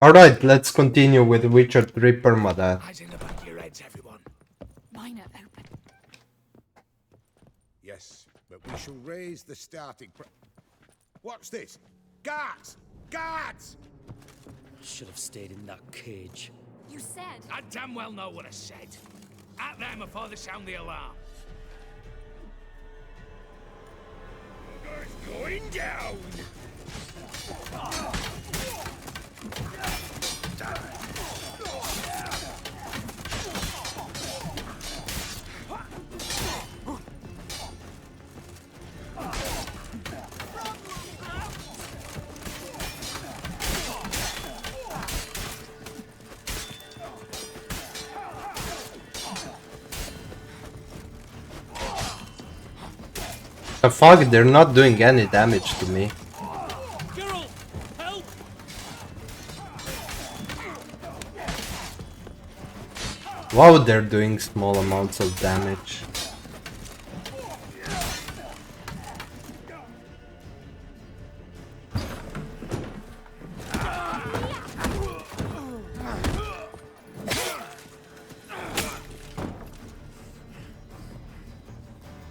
Alright, let's continue with Witcher 3 Permadeath. Eyes in the back of your heads, everyone. Mine are open. Yes, but we shall raise the starting What's this? Guards! Guards! Should have stayed in that cage. You said. I damn well know what I said. At them before they sound the alarm. It's going down! The fuck, they're not doing any damage to me. Girl, help! Wow, they're doing small amounts of damage.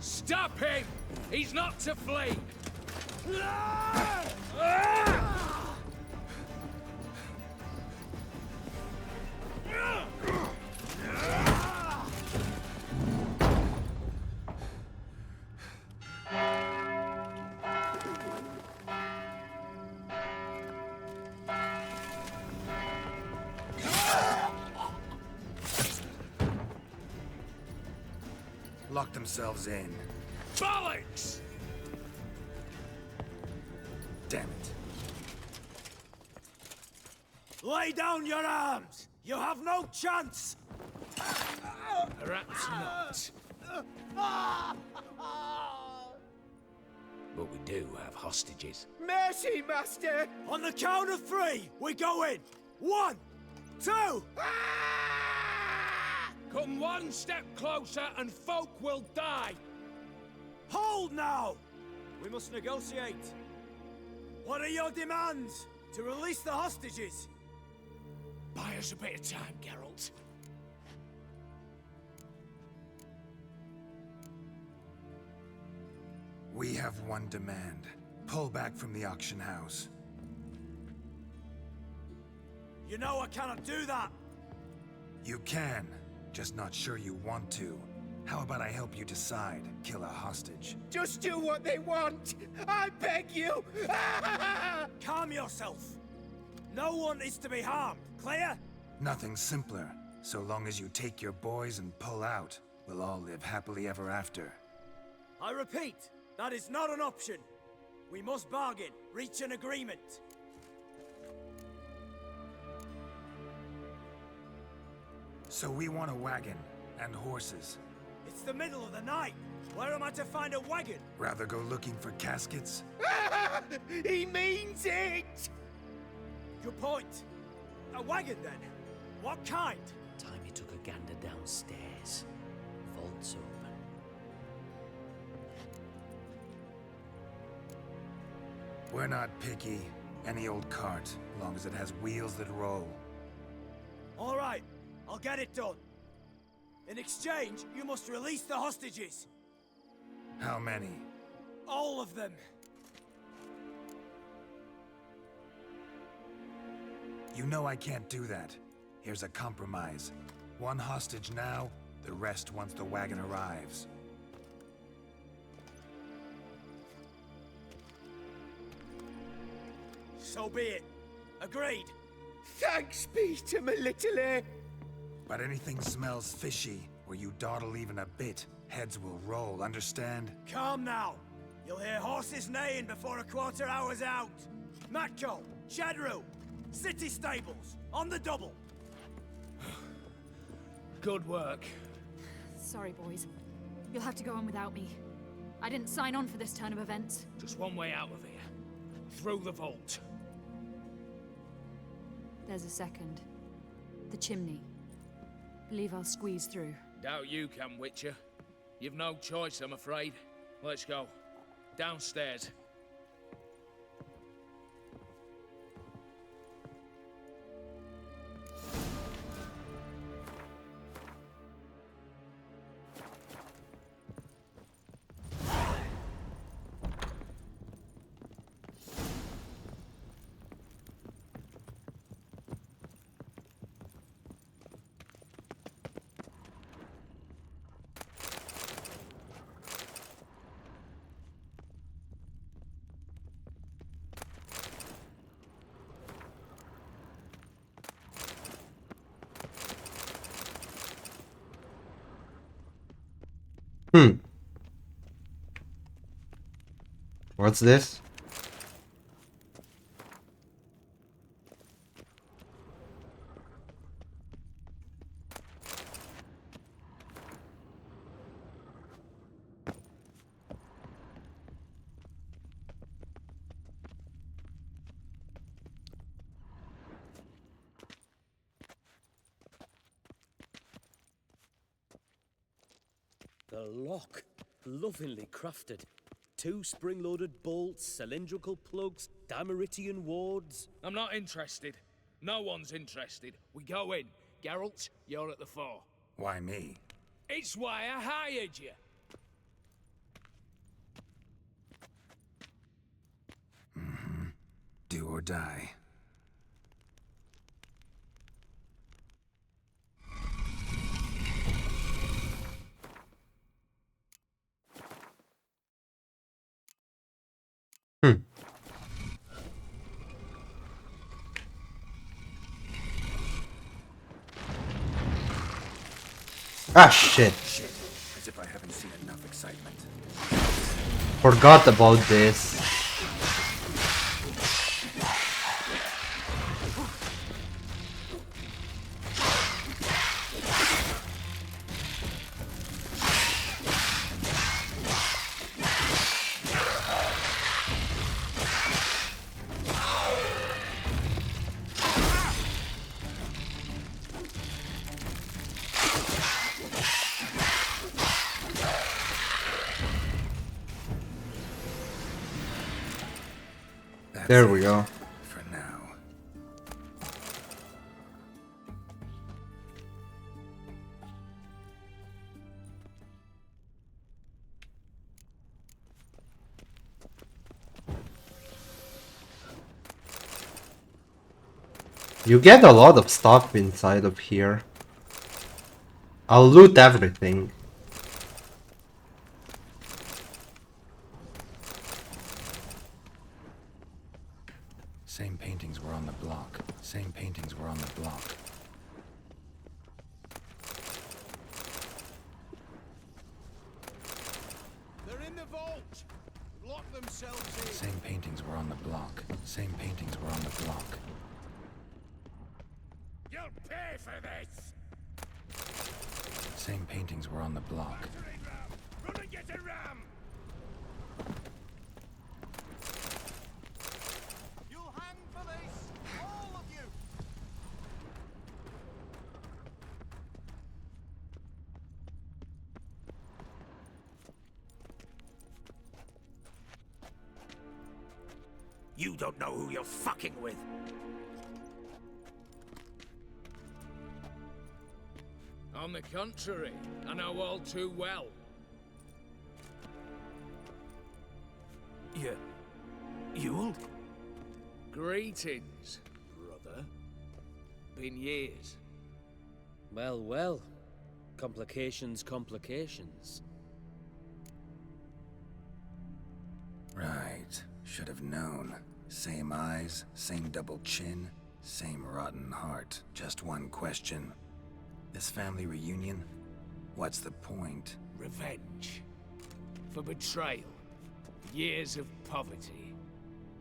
Stop him! He's not to flee! Lock themselves in. Bollocks! Damn it. Lay down your arms! You have no chance! Perhaps not. But we do have hostages. Mercy, Master! On the count of three, we go in! 1, 2... Come one step closer and folk will die! Hold now! We must negotiate. What are your demands? To release the hostages? Buy us a bit of time, Geralt. We have one demand. Pull back from the auction house. You know I cannot do that! You can, just not sure you want to. How about I help you decide? Kill a hostage. Just do what they want! I beg you! Calm yourself! No one is to be harmed, clear? Nothing simpler. So long as you take your boys and pull out, we'll all live happily ever after. I repeat, that is not an option. We must bargain, reach an agreement. So we want a wagon, and horses. It's the middle of the night. Where am I to find a wagon? Rather go looking for caskets? He means it! Good point. A wagon, then? What kind? Time he took a gander downstairs. Vault's open. We're not picky. Any old cart, long as it has wheels that roll. All right, I'll get it done. In exchange, you must release the hostages. How many? All of them. You know I can't do that. Here's a compromise. One hostage now, the rest once the wagon arrives. So be it. Agreed. Thanks be to my little But anything smells fishy, or you dawdle even a bit, heads will roll, understand? Calm now. You'll hear horses neighing before a quarter hour's out. Matko, Shadru, city stables, on the double. Good work. Sorry, boys. You'll have to go on without me. I didn't sign on for this turn of events. Just one way out of here. Through the vault. There's a second. The chimney. Believe I'll squeeze through. Doubt you can, Witcher. You've no choice, I'm afraid. Let's go. Downstairs. What's this? The lock. Lovingly crafted. 2 spring-loaded bolts, cylindrical plugs, Dameritian wards. I'm not interested. No one's interested. We go in. Geralt, you're at the fore. Why me? It's why I hired you. Do or die. Ah, shit. As if I haven't seen enough excitement. Forgot about this. That's There we it go. For now. You get a lot of stuff inside of here. I'll loot everything. Same paintings were on the block. Same paintings were on the block. They're in the vault. Lock themselves in. Same paintings were on the block. Same paintings were on the block. You'll pay for this. Same paintings were on the block. Run and get a ram. You'll hang for this, all of you. You don't know who you're fucking with. On the contrary, I know all too well. You'll? Greetings, brother. Been years. Well, well. Complications, complications. Right. Should have known. Same eyes, same double chin, same rotten heart. Just one question. This family reunion? What's the point? Revenge. For betrayal. Years of poverty.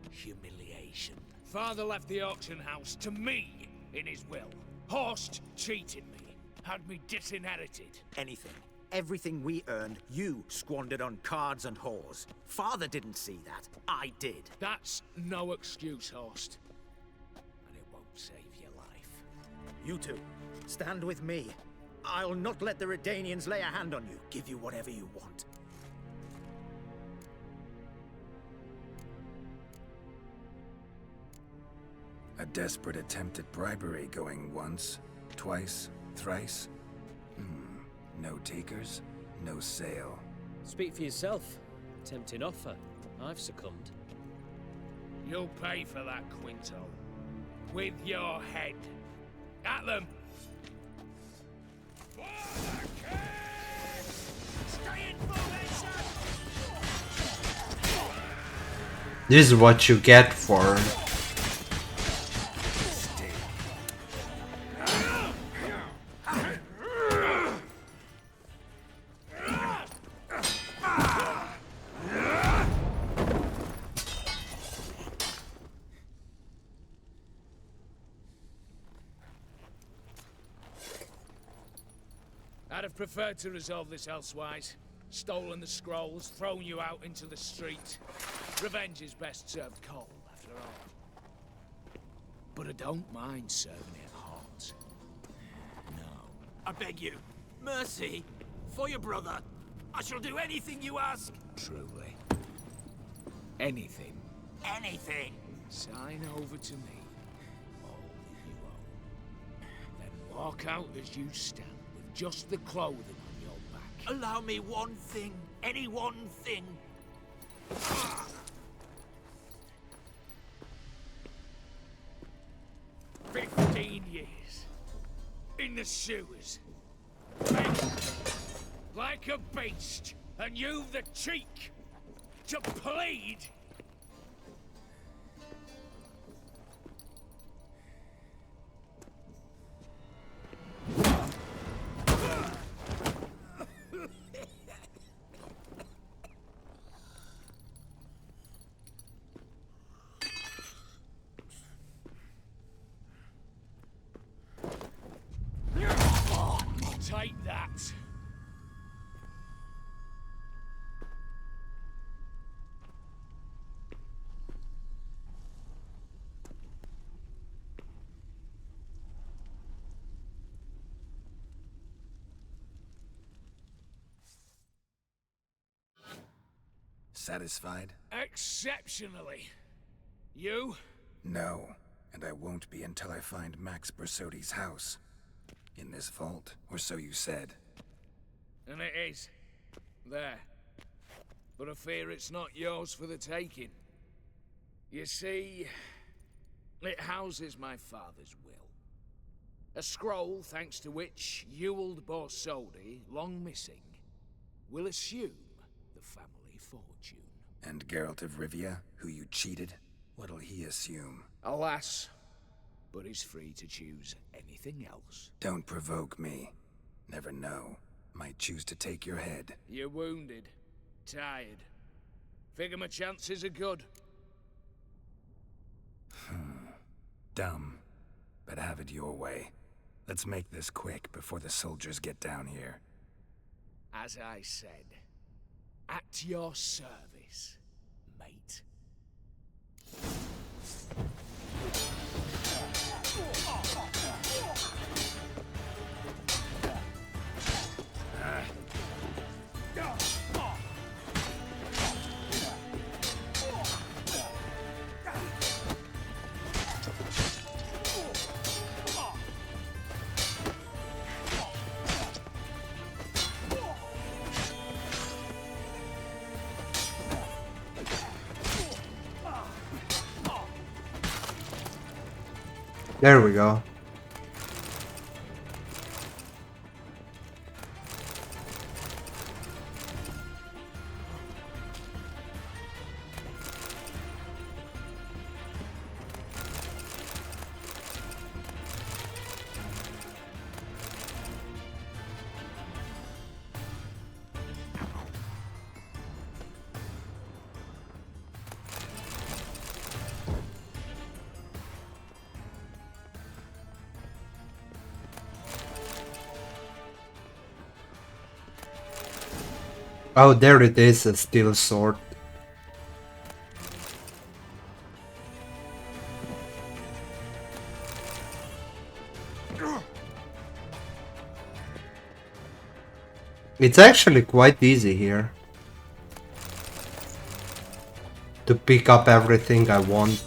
Humiliation. Father left the auction house to me in his will. Horst cheated me. Had me disinherited. Anything. Everything we earned, you squandered on cards and whores. Father didn't see that. I did. That's no excuse, Horst. And it won't save your life. You two, stand with me. I'll not let the Redanians lay a hand on you. Give you whatever you want. A desperate attempt at bribery going once, twice, thrice. No takers, no sale. Speak for yourself. Tempting offer. I've succumbed. You'll pay for that, Quinto. With your head. At them! This is what you get for I'd have preferred to resolve this elsewise. Stolen the scrolls, thrown you out into the street. Revenge is best served cold, after all. But I don't mind serving it hot. No. I beg you, mercy, for your brother. I shall do anything you ask. Truly. Anything. Anything. Sign over to me all that you own. Then walk out as you stand with just the clothing on your back. Allow me one thing. Any one thing. 15 years. In the sewers. Fed like a beast. And you've the cheek to plead. Take that. Satisfied? Exceptionally. You? No, and I won't be until I find Max Bersodi's house. In this vault, or so you said. And it is. There. But I fear it's not yours for the taking. You see, it houses my father's will. A scroll thanks to which Ewald Borsodi, long missing, will assume the family fortune. And Geralt of Rivia, who you cheated, what'll he assume? Alas, but he's free to choose anything else. Don't provoke me. Never know. Might choose to take your head. You're wounded. Tired. Figure my chances are good. Dumb. But have it your way. Let's make this quick before the soldiers get down here. As I said, at your service, mate. There we go. Oh, there it is, a steel sword. It's actually quite easy here to pick up everything I want.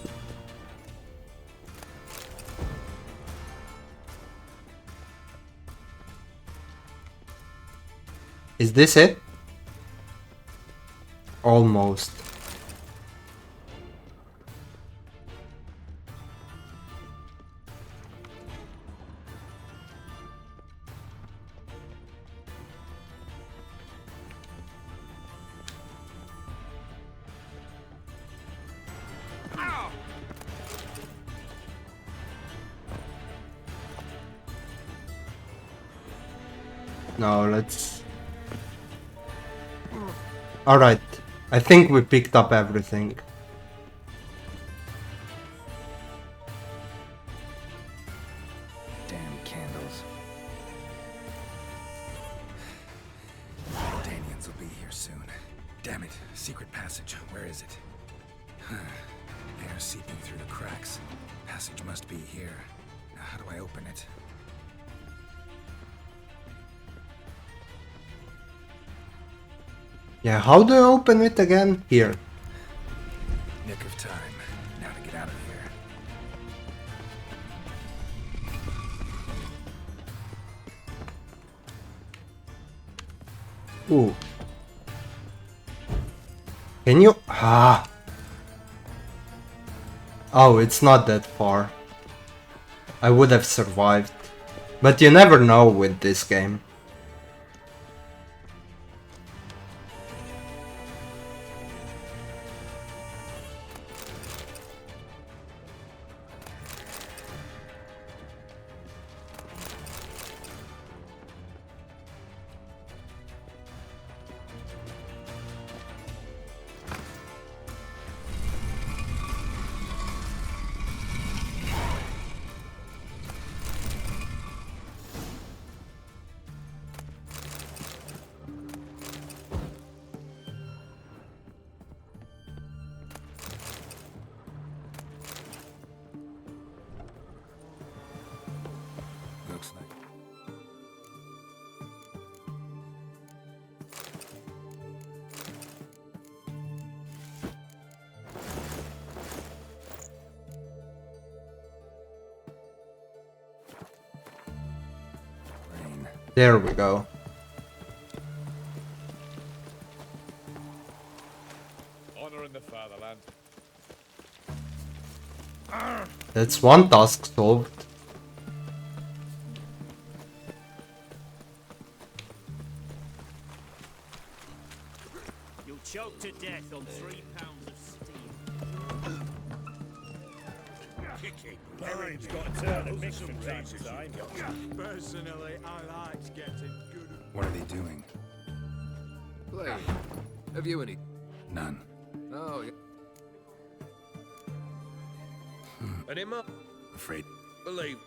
Is this it? Almost. No, let's... Alright, I think we picked up everything. Damn candles. Damn it. Secret passage. Where is it? Air seeping through the cracks. Passage must be here. Now, how do I open it? Yeah, how do I open it again? Here. Nick of time. Now to get out of here. Ooh. Can you... Ah. Oh, it's not that far. I would have survived. But you never know with this game. Looks like... rain. There we go. Honor in the fatherland. That's one task solved. You'll choke to death on 3 pounds of steel. Aaron's got to turn and mix from time to time. Personally, I like getting good. What are they doing? Play. Have you any? None. Oh, yeah. And him up. Afraid. Believe.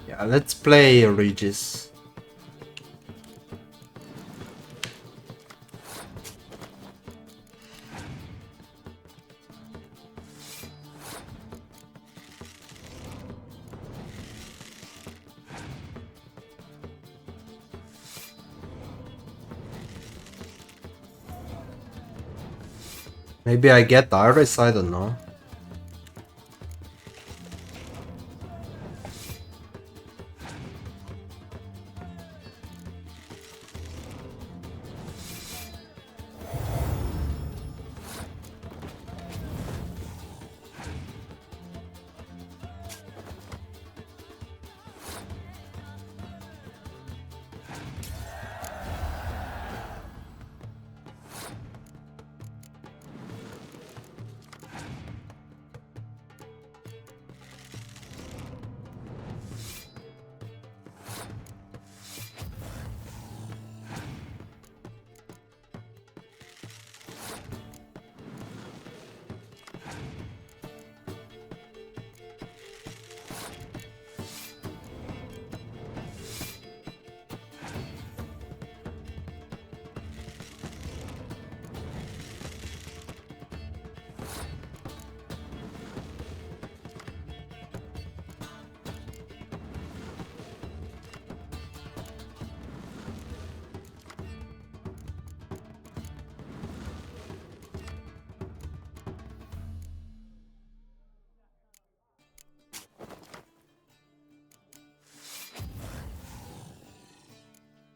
Yeah, let's play Regis. Maybe I get Iris, I don't know.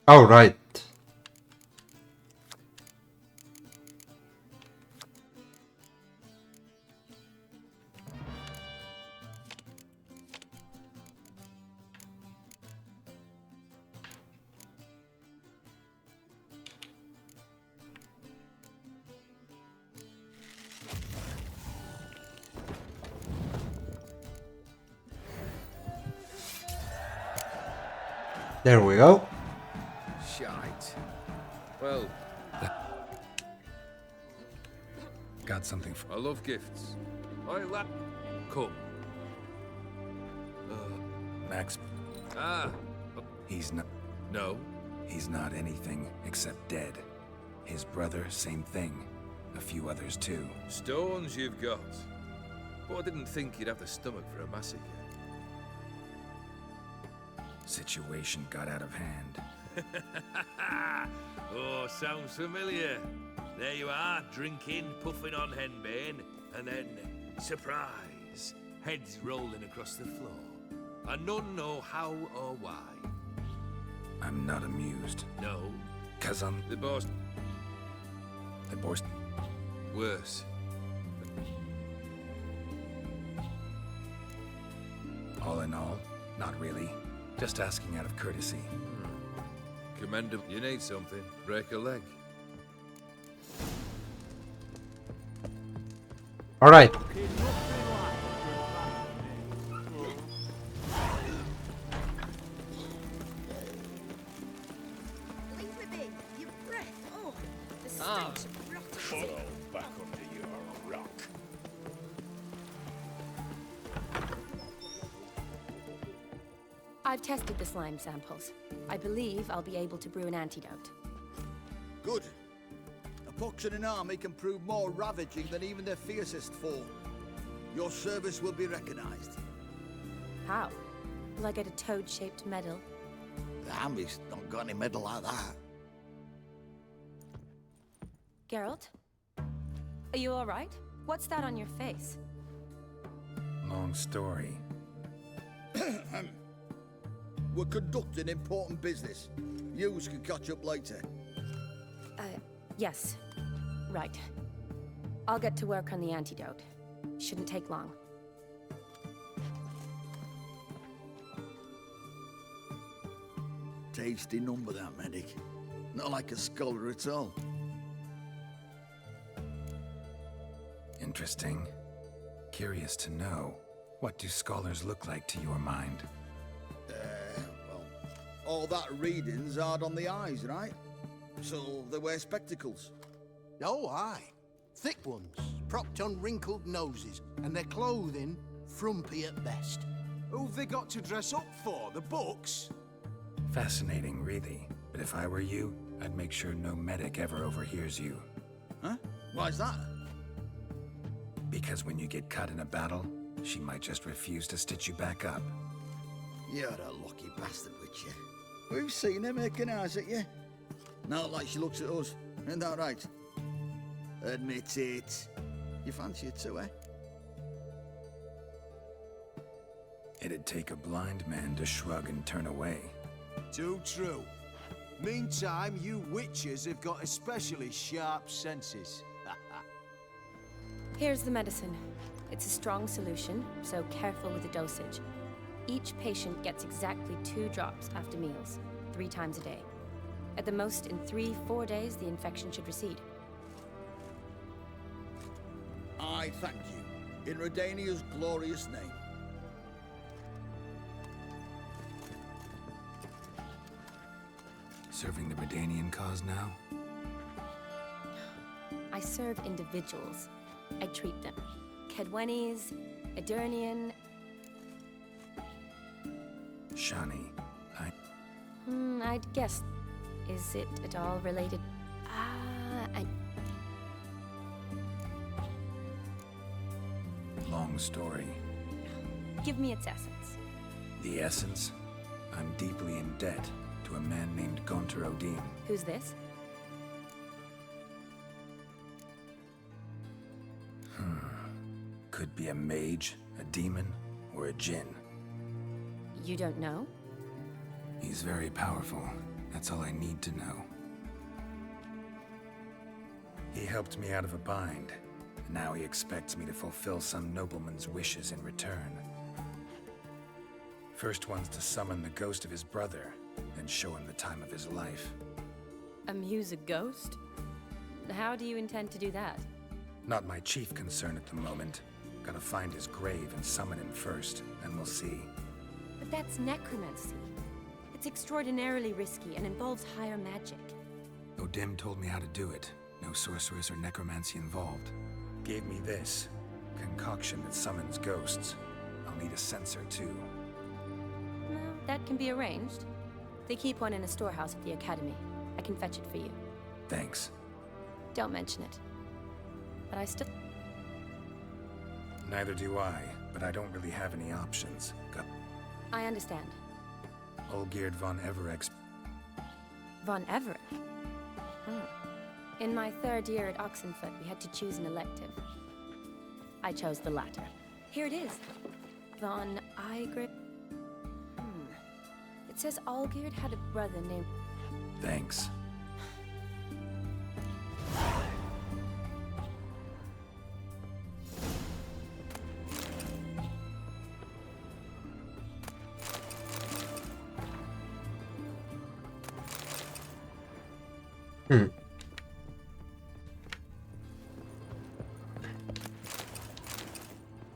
Oh, right. There we go. Shite. Well, Got something for... I love gifts. I lap. Come. Max, Ah. he's not... No. He's not anything except dead. His brother, same thing. A few others too. Stones you've got. But I didn't think you'd have the stomach for a massacre. Situation got out of hand. Oh, sounds familiar. There you are, drinking, puffing on henbane, and then, surprise, heads rolling across the floor. And none know how or why. I'm not amused. No, 'Cause I'm... The boss. The boss... Worse. All in all, not really. Just asking out of courtesy. Commendable. You need something. Break a leg. Alright. Leave me be. Your breath. Oh, the stench of rotten. Back under your rock. I've tested the slime samples. I believe I'll be able to brew an antidote. Good. A pox in an army can prove more ravaging than even their fiercest foe. Your service will be recognized. How? Will I get a toad-shaped medal? The army's not got any medal like that. Geralt? Are you alright? What's that on your face? Long story. We're conducting important business. Yous can catch up later. Yes. Right. I'll get to work on the antidote. Shouldn't take long. Tasty number, that medic. Not like a scholar at all. Interesting. Curious to know, what do scholars look like to your mind? Well, all that reading's hard on the eyes, right? So they wear spectacles. Oh, aye. Thick ones, propped on wrinkled noses, and their clothing frumpy at best. Who've they got to dress up for? The books? Fascinating, really. But if I were you, I'd make sure no medic ever overhears you. Huh? Why's that? Because when you get cut in a battle, she might just refuse to stitch you back up. You're a lucky bastard, Witcher. We've seen her making eyes at you. Not like she looks at us. Isn't that right? Admit it. You fancy it too, eh? It'd take a blind man to shrug and turn away. Too true. Meantime, you witches have got especially sharp senses. Here's the medicine. It's a strong solution, so careful with the dosage. Each patient gets exactly 2 drops after meals, 3 times a day. At the most, in 3-4 days, the infection should recede. I thank you. In Redania's glorious name. Serving the Redanian cause now? I serve individuals. I treat them. Kedwenis, Edurnian... Shani, I'd guess. Is it at all related? Long story. Give me its essence. The essence? I'm deeply in debt to a man named Gunter Odin. Who's this? Could be a mage, a demon, or a djinn. You don't know? He's very powerful. That's all I need to know. He helped me out of a bind. Now he expects me to fulfill some nobleman's wishes in return. First one's to summon the ghost of his brother, then show him the time of his life. Amuse a ghost? How do you intend to do that? Not my chief concern at the moment. Gotta find his grave and summon him first, and we'll see. But that's necromancy. It's extraordinarily risky and involves higher magic. Odin told me how to do it. No sorceress or necromancy involved. Gave me this. Concoction that summons ghosts. I'll need a sensor too. Well, that can be arranged. They keep one in a storehouse at the academy. I can fetch it for you. Thanks. Don't mention it. But I still... Neither do I, but I don't really have any options. I understand. Olgierd von Everex. Von Everett? In my 3rd year at Oxenfoot, we had to choose an elective. I chose the latter. Here it is. Von Igrit. It says Olgierd had a brother named... Thanks.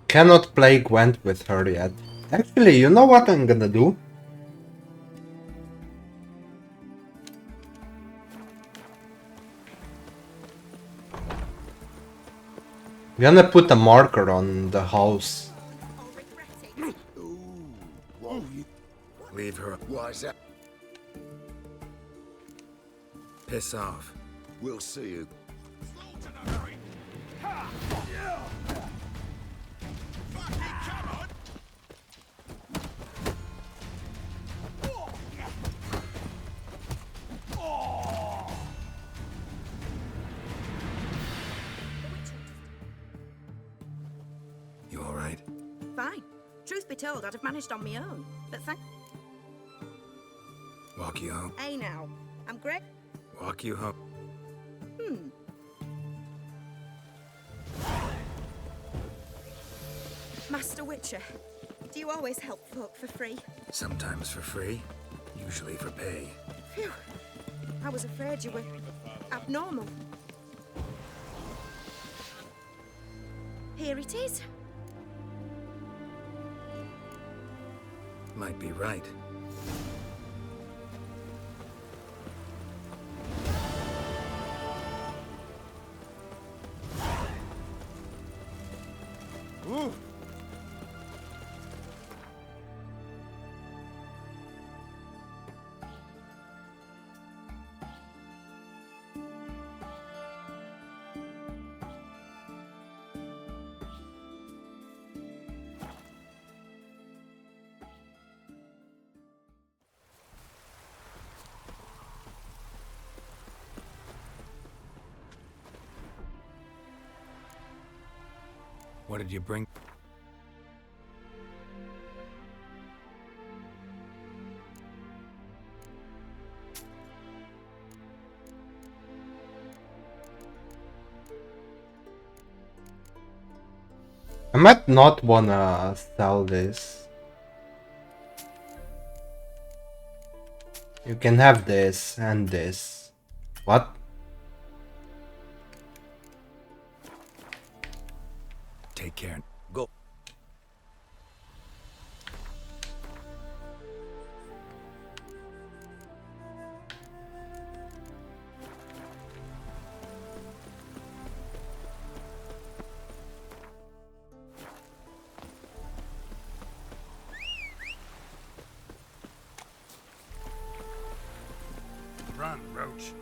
Cannot play Gwent with her yet. Actually, you know what I'm gonna do? I'm gonna put a marker on the house. Leave her. Why's that? Piss off. We'll see you. You alright? Fine. Truth be told, I'd have managed on my own. But thank... Walk you home. Hey now. I'm Greg. Walk you home. Master Witcher. Do you always help folk for free? Sometimes for free, usually for pay. Phew. I was afraid you were abnormal. Here it is. Might be right. Ooh. What did you bring? I might not wanna sell this. You can have this and this. What? Take care. Go. Run, Roach.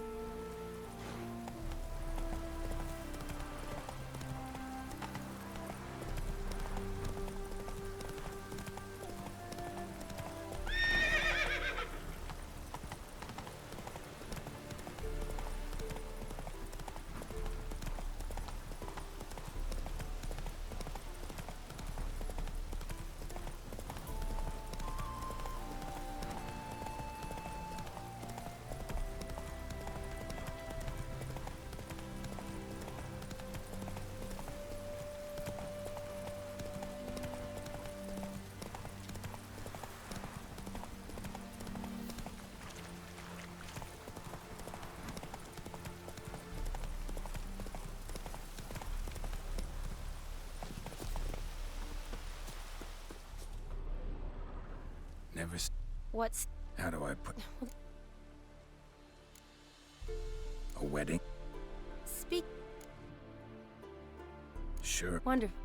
Never. What's... How do I put? A wedding? Speak. Sure. Wonderful.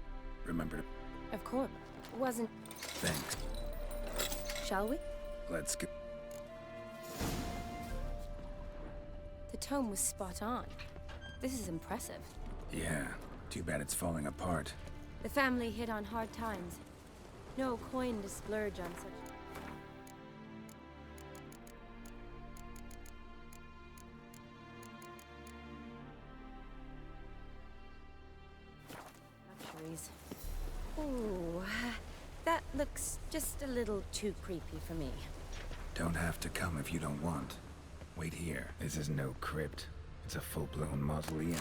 Remember to... Of course. Wasn't. Thanks. Shall we? Let's go. The tome was spot on. This is impressive. Yeah. Too bad it's falling apart. The family hit on hard times. No coin to splurge on such. Luxuries. Ooh, that looks just a little too creepy for me. Don't have to come if you don't want. Wait here. This is no crypt. It's a full-blown mausoleum.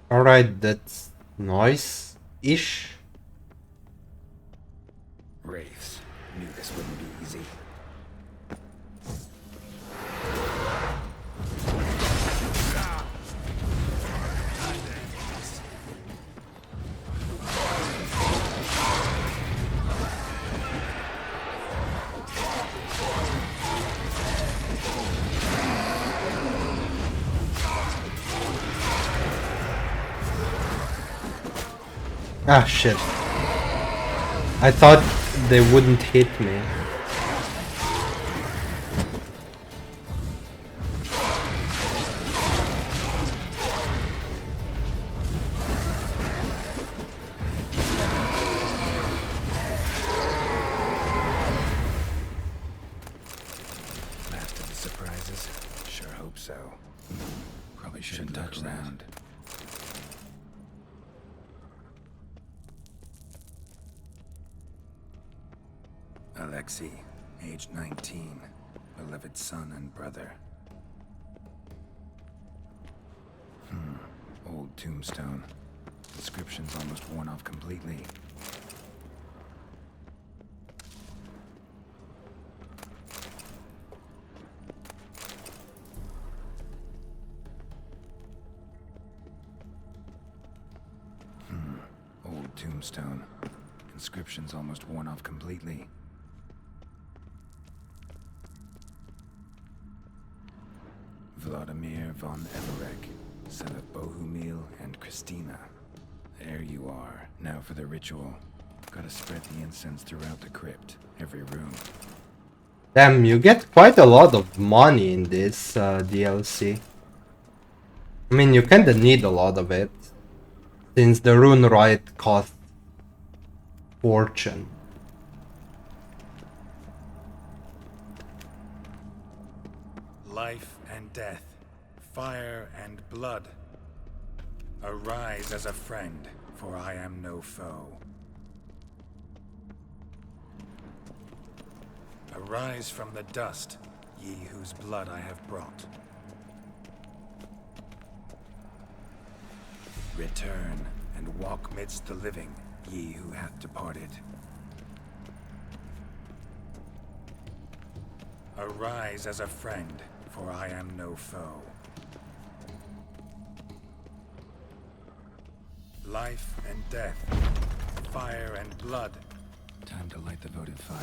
Alright, that's nice-ish. Wraiths. Knew this wouldn't be easy. Ah, shit. I thought they wouldn't hit me. Last of the surprises? Sure hope so. Probably shouldn't touch around. Alexei, age 19, beloved son and brother. Old tombstone. Inscription's almost worn off completely. Old tombstone. Inscription's almost worn off completely. Vlodimir von Everek, son of Bohumil and Christina. There you are. Now for the ritual. Gotta spread the incense throughout the crypt, every room. Damn, you get quite a lot of money in this DLC. I mean, you kinda need a lot of it, since the rune rite costs fortune. Life and death, fire and blood. Arise as a friend, for I am no foe. Arise from the dust, ye whose blood I have brought. Return and walk midst the living, ye who hath departed. Arise as a friend, for I am no foe. Life and death, fire and blood. Time to light the votive fire.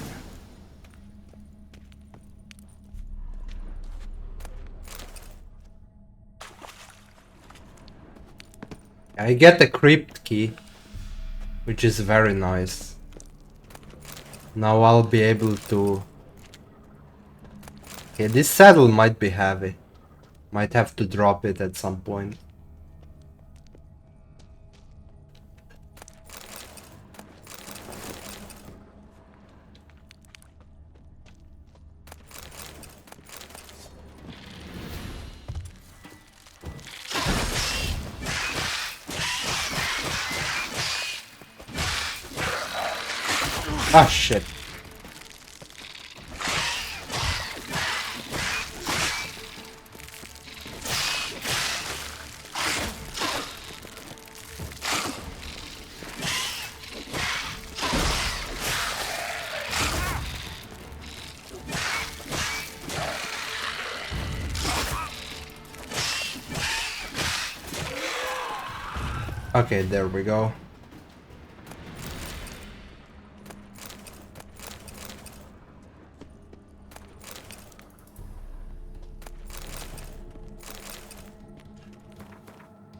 I get the crypt key, which is very nice. Now I'll be able to... Okay, this saddle might be heavy. Might have to drop it at some point. Ah, shit. Okay, there we go.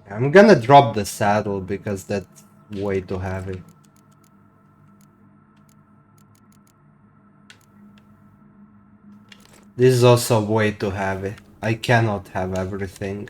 I'm gonna drop the saddle because that's way too heavy. This is also way too heavy. I cannot have everything.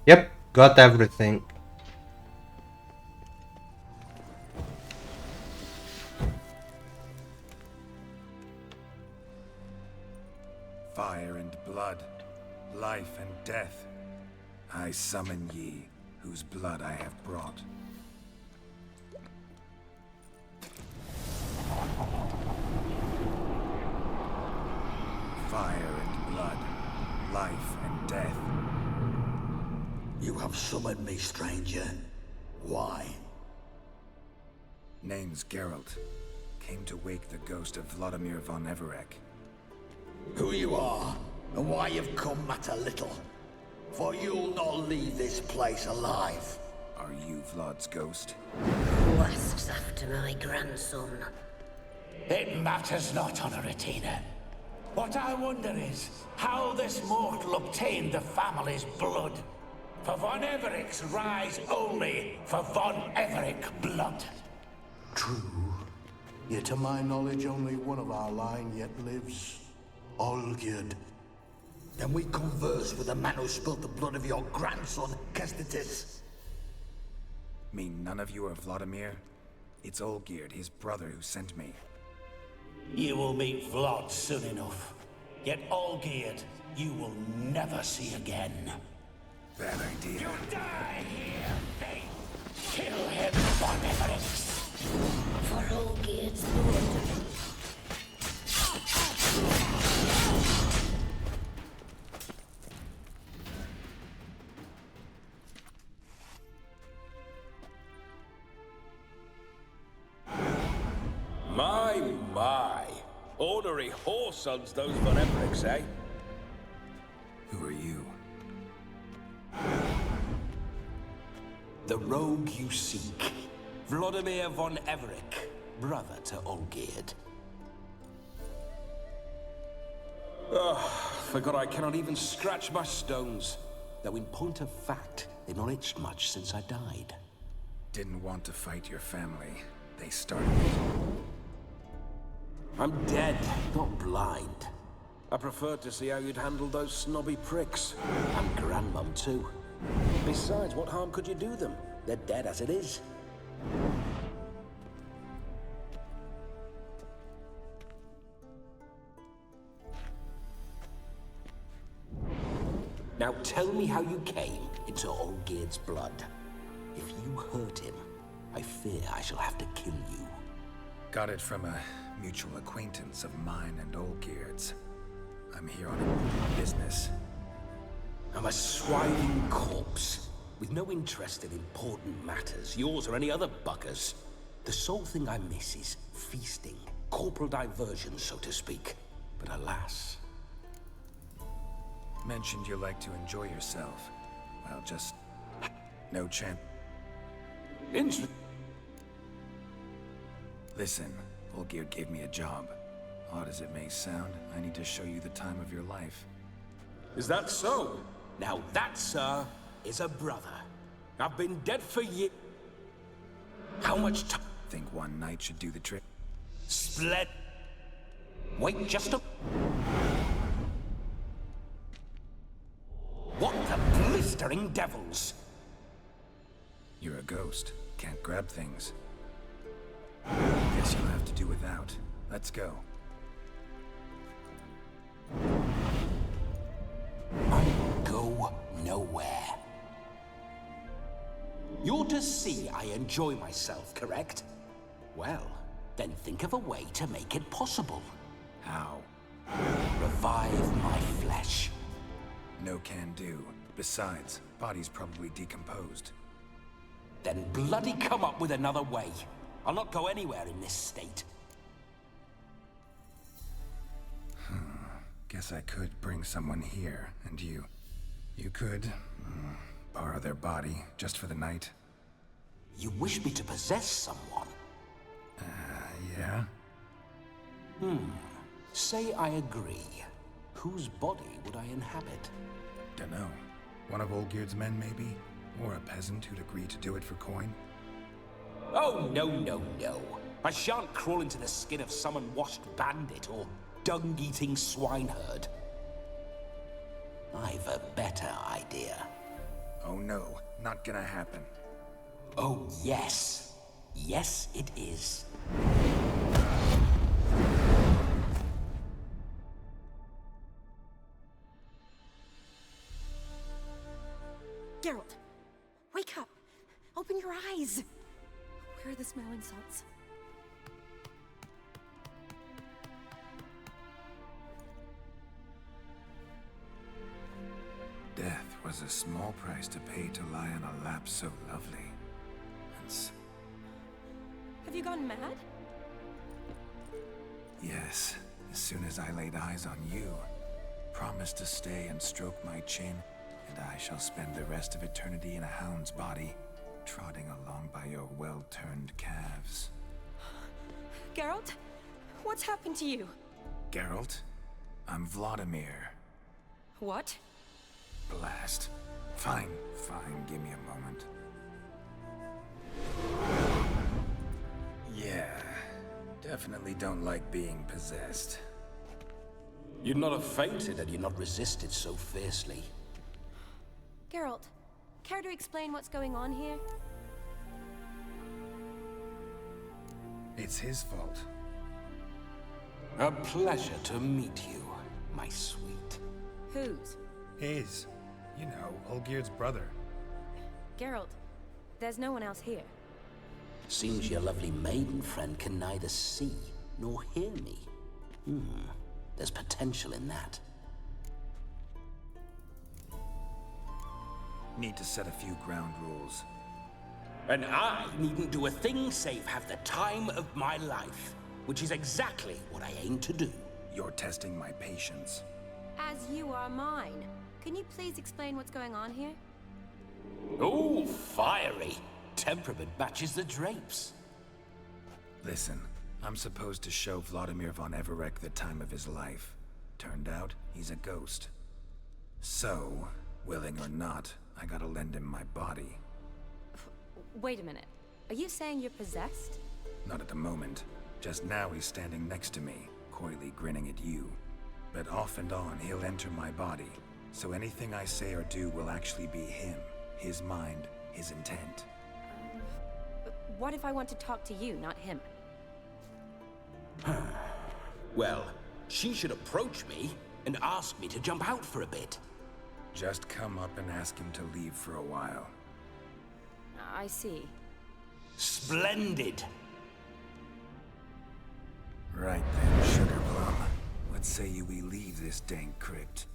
Yep, got everything. Fire and blood, life and death. I summon ye, whose blood I have brought. Fire and blood, life and death. You have summoned me, stranger. Why? Name's Geralt. Came to wake the ghost of Vlodimir von Everec. Who you are, and why you've come matter little. For you'll not leave this place alive. Are you Vlod's ghost? Who asks after my grandson? It matters not, Honoratina. What I wonder is how this mortal obtained the family's blood. For von Everec's rise only for von Everec blood. True. Yet to my knowledge, only one of our line yet lives. Olgierd. Then we converse with the man who spilled the blood of your grandson, Kestitis. Mean none of you are Vlodimir? It's Olgierd, his brother, who sent me. You will meet Vlad soon enough. Yet Olgierd, you will never see again. Bad idea. You die here, Fate! Kill him, von Everec! For Olgierd's blood. My. Ornery whoresons those von Everecs, eh? Who are you? The rogue you seek. Vlodimir von Everec, brother to Olgierd. Forgot I cannot even scratch my stones. Though in point of fact, they've not itched much since I died. Didn't want to fight your family. They started it. I'm dead, not blind. I preferred to see how you'd handle those snobby pricks. And Grandmum, too. Besides, what harm could you do them? They're dead as it is. Now tell me how you came into Olgierd's blood. If you hurt him, I fear I shall have to kill you. Got it from a mutual acquaintance of mine and Olgierd's. I'm here on business. I'm a swiving corpse, with no interest in important matters, yours or any other buggers. The sole thing I miss is feasting, corporal diversion, so to speak. But alas... Mentioned you like to enjoy yourself. Well, just... no chance. Listen, Olgierd gave me a job. Odd as it may sound, I need to show you the time of your life. Is that so? Now that, sir, is a brother. I've been dead for years. How much time? Think one night should do the trick. Split. Wait just a... What the blistering devils? You're a ghost. Can't grab things. Guess you'll have to do without. Let's go. I'm go nowhere. You're to see I enjoy myself, correct? Well, then think of a way to make it possible. How? Revive my flesh. No can do. Besides, body's probably decomposed. Then bloody come up with another way. I'll not go anywhere in this state. Guess I could bring someone here, and you could borrow their body just for the night. You wish me to possess someone? Yeah? Say I agree. Whose body would I inhabit? Dunno. One of Olgierd's men, maybe? Or a peasant who'd agree to do it for coin? Oh, no, no, no. I shan't crawl into the skin of some unwashed bandit or dung-eating swineherd. I've a better idea. Oh no, not gonna happen. Oh, yes. Yes, it is. Geralt, wake up! Open your eyes! Where are the smelling salts? Death was a small price to pay to lie on a lap so lovely. Have you gone mad? Yes, as soon as I laid eyes on you. Promise to stay and stroke my chin, and I shall spend the rest of eternity in a hound's body, trotting along by your well-turned calves. Geralt? What's happened to you? Geralt? I'm Vlodimir. What? Blast. Fine, give me a moment. Yeah, definitely don't like being possessed. You'd not have fainted had you not resisted so fiercely. Geralt, care to explain what's going on here? It's his fault. A pleasure to meet you, my sweet. Whose? His. You know, Olgierd's brother. Geralt, there's no one else here. Seems your lovely maiden friend can neither see nor hear me. There's potential in that. Need to set a few ground rules. And I needn't do a thing save have the time of my life, which is exactly what I aim to do. You're testing my patience. As you are mine. Can you please explain what's going on here? Oh, fiery. Temperament matches the drapes. Listen, I'm supposed to show Vladimir von Everec the time of his life. Turned out, he's a ghost. So, willing or not, I gotta lend him my body. Wait a minute. Are you saying you're possessed? Not at the moment. Just now he's standing next to me, coyly grinning at you. But off and on, he'll enter my body. So anything I say or do will actually be him. His mind, his intent. What if I want to talk to you, not him? Well, she should approach me and ask me to jump out for a bit. Just come up and ask him to leave for a while. I see. Splendid! Right then, Sugar Plum. What say you we leave this dank crypt?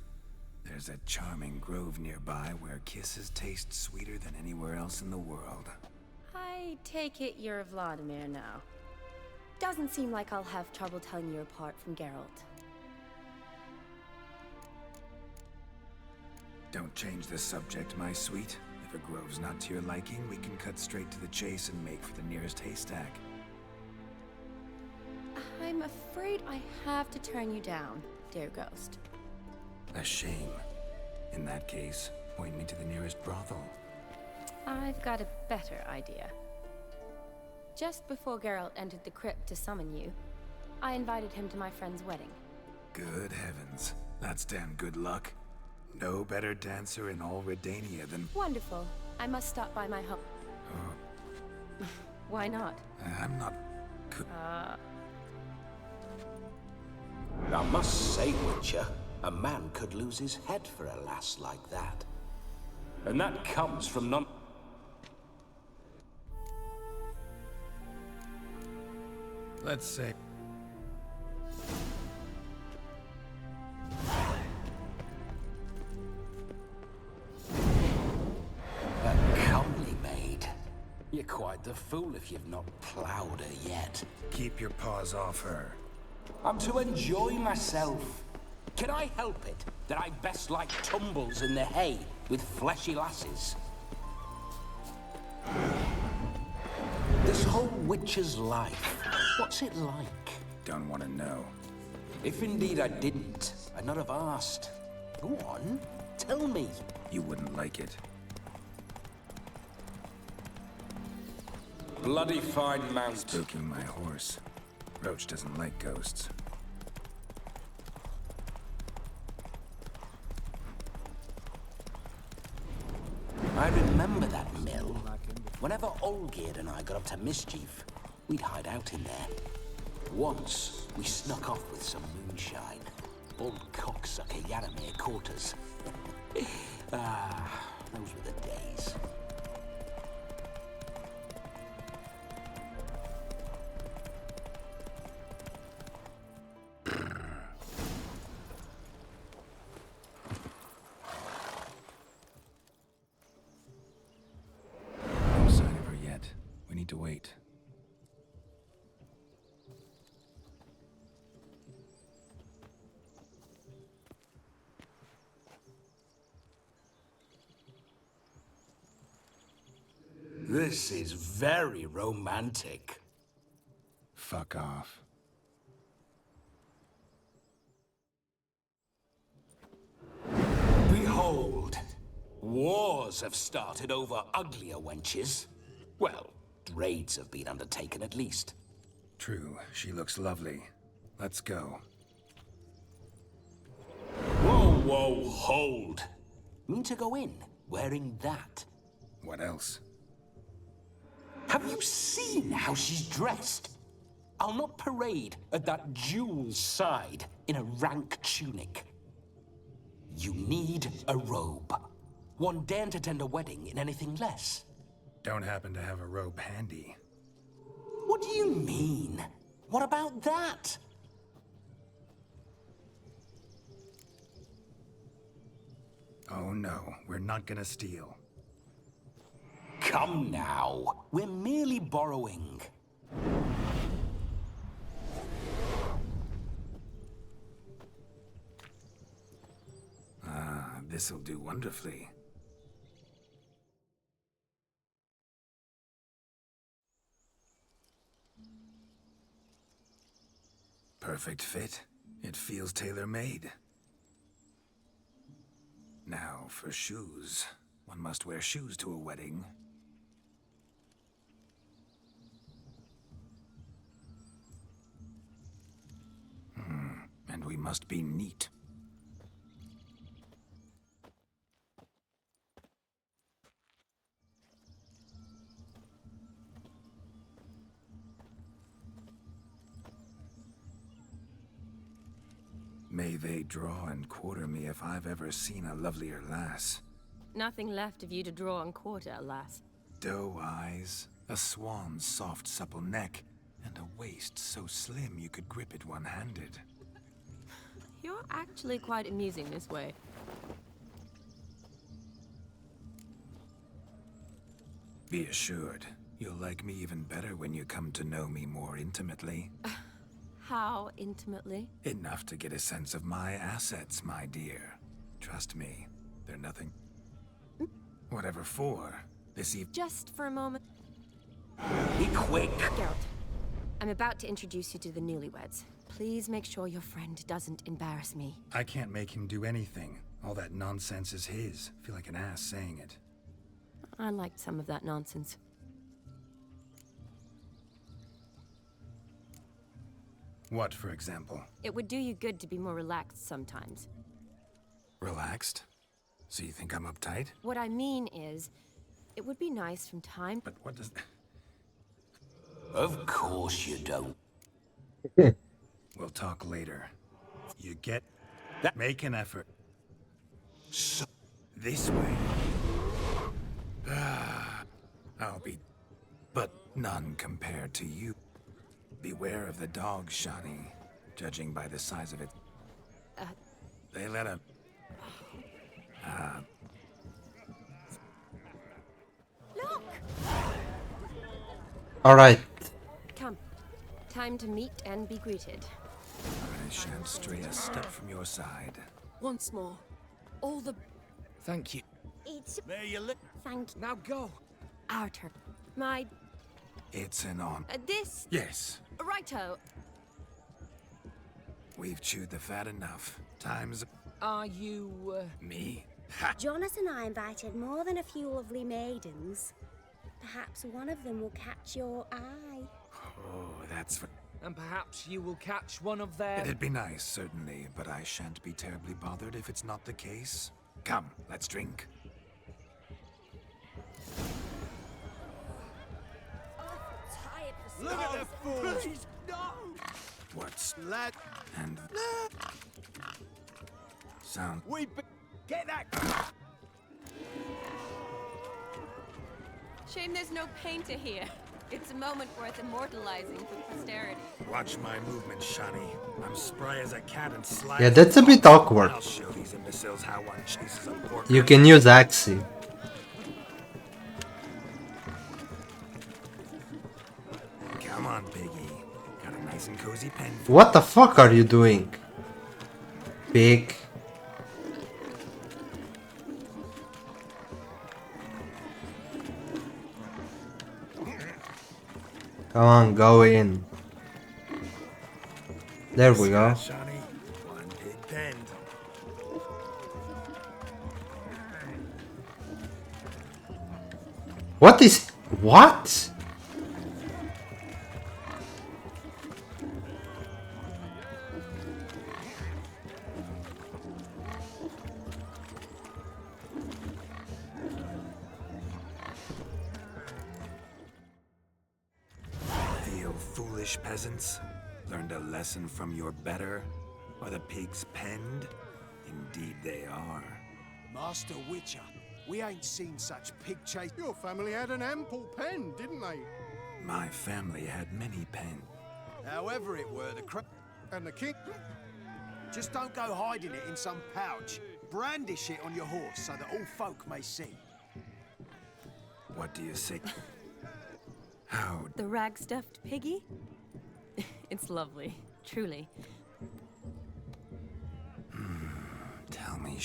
There's a charming grove nearby where kisses taste sweeter than anywhere else in the world. I take it you're Vladimir now. Doesn't seem like I'll have trouble telling you apart from Geralt. Don't change the subject, my sweet. If a grove's not to your liking, we can cut straight to the chase and make for the nearest haystack. I'm afraid I have to turn you down, dear ghost. A shame. In that case, point me to the nearest brothel. I've got a better idea. Just before Geralt entered the crypt to summon you, I invited him to my friend's wedding. Good heavens. That's damn good luck. No better dancer in all Redania than... Wonderful. I must stop by my home. Why not? I'm not... I must say, Witcher, A man could lose his head for a lass like that. And that comes from none. Let's say. A comely maid. You're quite the fool if you've not ploughed her yet. Keep your paws off her. I'm to enjoy myself. Can I help it that I best like tumbles in the hay with fleshy lasses? This whole witcher's life, what's it like? Don't want to know. If indeed I didn't, I'd not have asked. Go on, tell me. You wouldn't like it. Bloody fine mount. Spooking my horse. Roach doesn't like ghosts. I remember that mill. Whenever Olgierd and I got up to mischief, we'd hide out in there. Once, we snuck off with some moonshine. Old cocksucker Yaramir caught us. Those were the days. No sign of her yet. We need to wait. This is very romantic. Fuck off. Behold, wars have started over uglier wenches. Well, raids have been undertaken at least. True, she looks lovely. Let's go. Whoa, whoa, hold. Mean to go in, wearing that? What else? Have you seen how she's dressed? I'll not parade at that jewel's side in a rank tunic. You need a robe. One daren't attend a wedding in anything less. Don't happen to have a robe handy. What do you mean? What about that? Oh no, we're not gonna steal. Come now, we're merely borrowing. This'll do wonderfully. Perfect fit. It feels tailor-made. Now, for shoes. One must wear shoes to a wedding. And we must be neat. May they draw and quarter me if I've ever seen a lovelier lass. Nothing left of you to draw and quarter, alas. Doe eyes, a swan's soft supple neck, and a waist so slim you could grip it one-handed. You're actually quite amusing this way. Be assured, you'll like me even better when you come to know me more intimately. How intimately? Enough to get a sense of my assets, my dear. Trust me, they're nothing. Whatever for, this evening. Just for a moment. Be quick! Geralt, I'm about to introduce you to the newlyweds. Please make sure your friend doesn't embarrass me. I can't make him do anything. All that nonsense is his. I feel like an ass saying it. I liked some of that nonsense. What, for example? It would do you good to be more relaxed sometimes. Relaxed? So you think I'm uptight? What I mean is, it would be nice from time... But what does... Of course you don't. We'll talk later. You get... Make an effort. So, this way. I'll be... but none compared to you. Beware of the dog, Shani. Judging by the size of it. They let him... Look! Alright. Come. Time to meet and be greeted. I shan't stray a step from your side. Once more. All the... Thank you. It's... There you look. Thank you. Now go. Our turn. My... It's an on. This... Yes. Righto. We've chewed the fat enough. Time's... Are you, Me? Jonas and I invited more than a few lovely maidens. Perhaps one of them will catch your eye. Oh, that's... And perhaps you will catch one of their... It'd be nice, certainly, but I shan't be terribly bothered if it's not the case. Come, let's drink. Look at the fools! Please, no! What's... Lad... And... Sound... Get that... Shame there's no painter here. It's a moment worth immortalizing for posterity. Watch my movement, Shani. I'm spry as a cat and sly. Yeah, that's a bit awkward. I'll show these imbeciles how one chases a pork. You can use Axie. Come on, Piggy. Got a nice and cozy pen. What the fuck are you doing? Pig. Come on, go in. There we go. Shani, one big pen. What is... What? You foolish peasants. Learned a lesson from your better? Are the pigs penned? Indeed they are. Master Witcher, we ain't seen such pig chase. Your family had an ample pen, didn't they? My family had many pens. However it were, and the king... Just don't go hiding it in some pouch. Brandish it on your horse so that all folk may see. What do you say? How? The rag-stuffed piggy? It's lovely, truly. Tell me,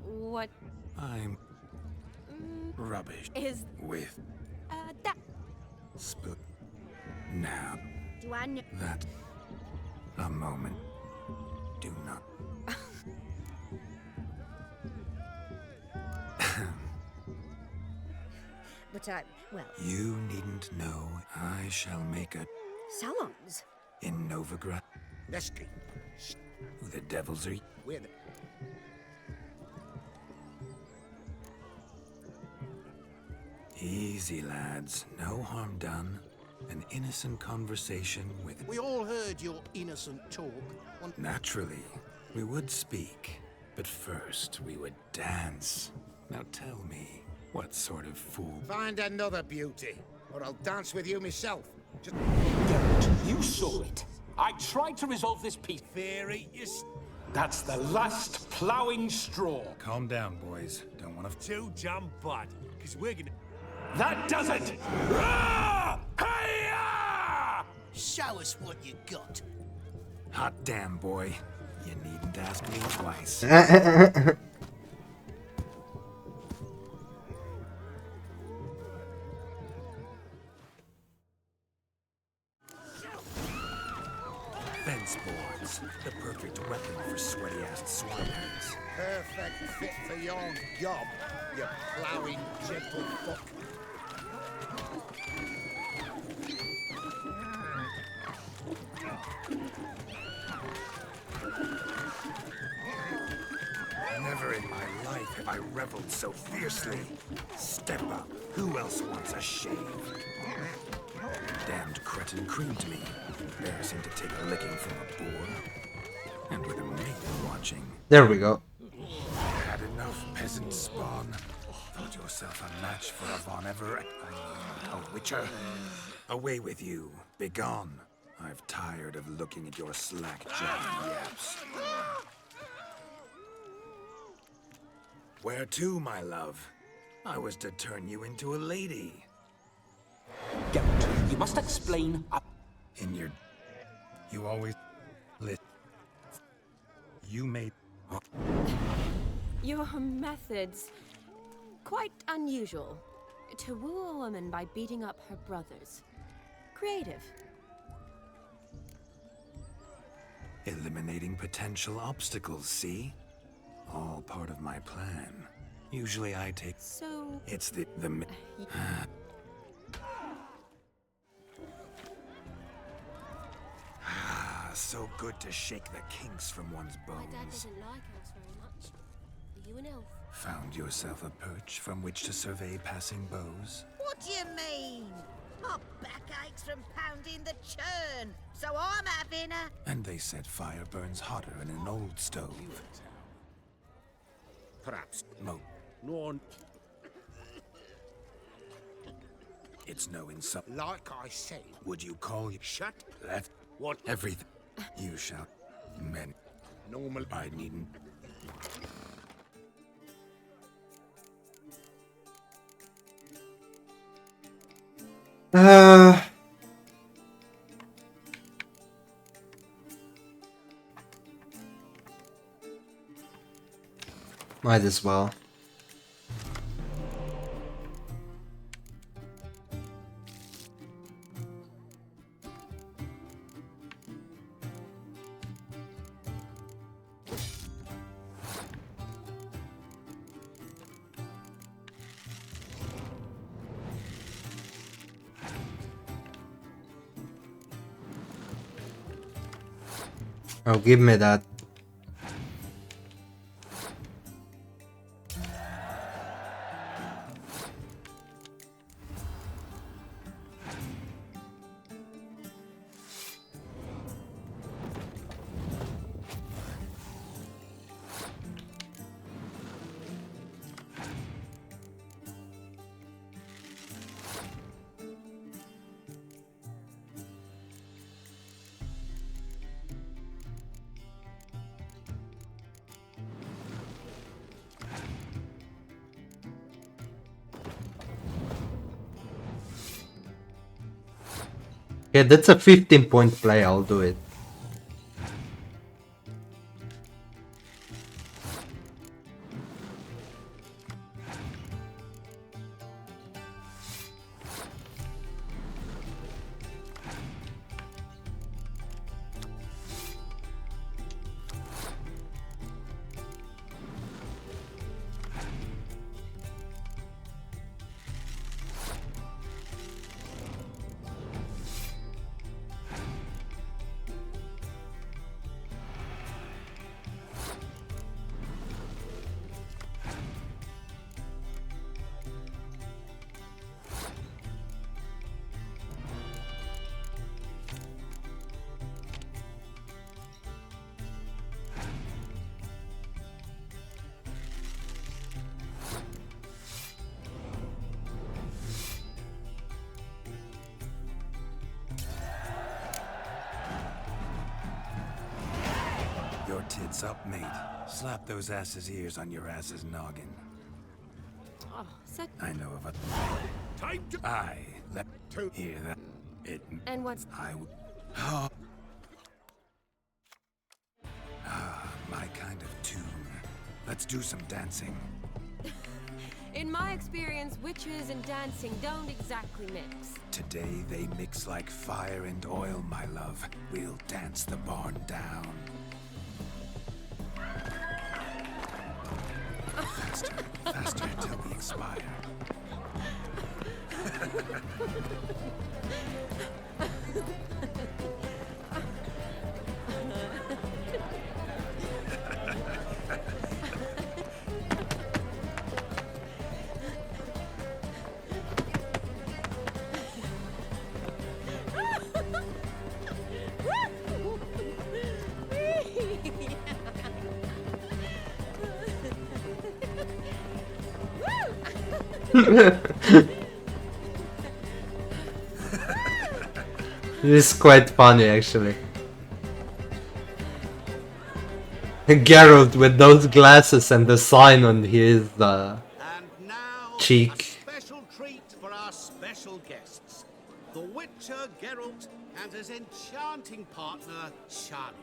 What I'm rubbish is with that? spoon. Now Do I know? that a moment. Do not. But well... You needn't know. I shall make a Salons? in Novigrad. Lesky. Who the devils are you? We're the... Easy, lads. No harm done. An innocent conversation with... We all heard your innocent talk. Naturally, we would speak. But first, we would dance. Now tell me, what sort of fool... Find another beauty, or I'll dance with you myself. Just... You saw it. I tried to resolve this piece. Theory, That's the last ploughing straw. Calm down, boys. Don't want to... Too jam bad, because we're gonna... That does it! Show us what you got. Hot damn, boy. You needn't ask me twice. Fence boards. The perfect weapon for sweaty-assed swineherders. Perfect fit for your gob, you ploughing gentle fuck. Never in my life have I reveled so fiercely. Step up. Who else wants a shave? Damned cretin creamed me. Embarrassing to take a licking from a boor. And with a mate watching. There we go. Had enough, peasant spawn. Thought yourself a match for a Von Ever. A witcher. Away with you. Begone. I've tired of looking at your slack-jawed yaps. Where to, my love? I was to turn you into a lady. Geralt, you must explain. In your... You always... You made... Your methods... quite unusual. To woo a woman by beating up her brothers. Creative. Eliminating potential obstacles, see? All part of my plan. Usually I take... So... It's the... So good to shake the kinks from one's bones. My dad doesn't like elves very much. Are you an elf? Found yourself a perch from which to survey passing bows? What do you mean? My back aches from pounding the churn, so I'm having a... And they said fire burns hotter in an old stove. Perhaps. No. No. It's no insult. Like I said. Would you call you... Shut. Left. What? Everything. You shall. Men. Normal. I needn't. Might as well. Oh, give me that. Yeah, that's a 15-point play, I'll do it. Your tits up, mate. Slap those asses' ears on your ass's noggin. Oh, such... I know of a... Time to... I let to hear that. It... And what's... I would... Oh. My kind of tune. Let's do some dancing. In my experience, witches and dancing don't exactly mix. Today they mix like fire and oil, my love. We'll dance the barn down. Faster, faster, till we expire. It's quite funny actually. Geralt with those glasses and the sign on his cheek. Special treat for our special guests. The Witcher Geralt and his enchanting partner, Shani.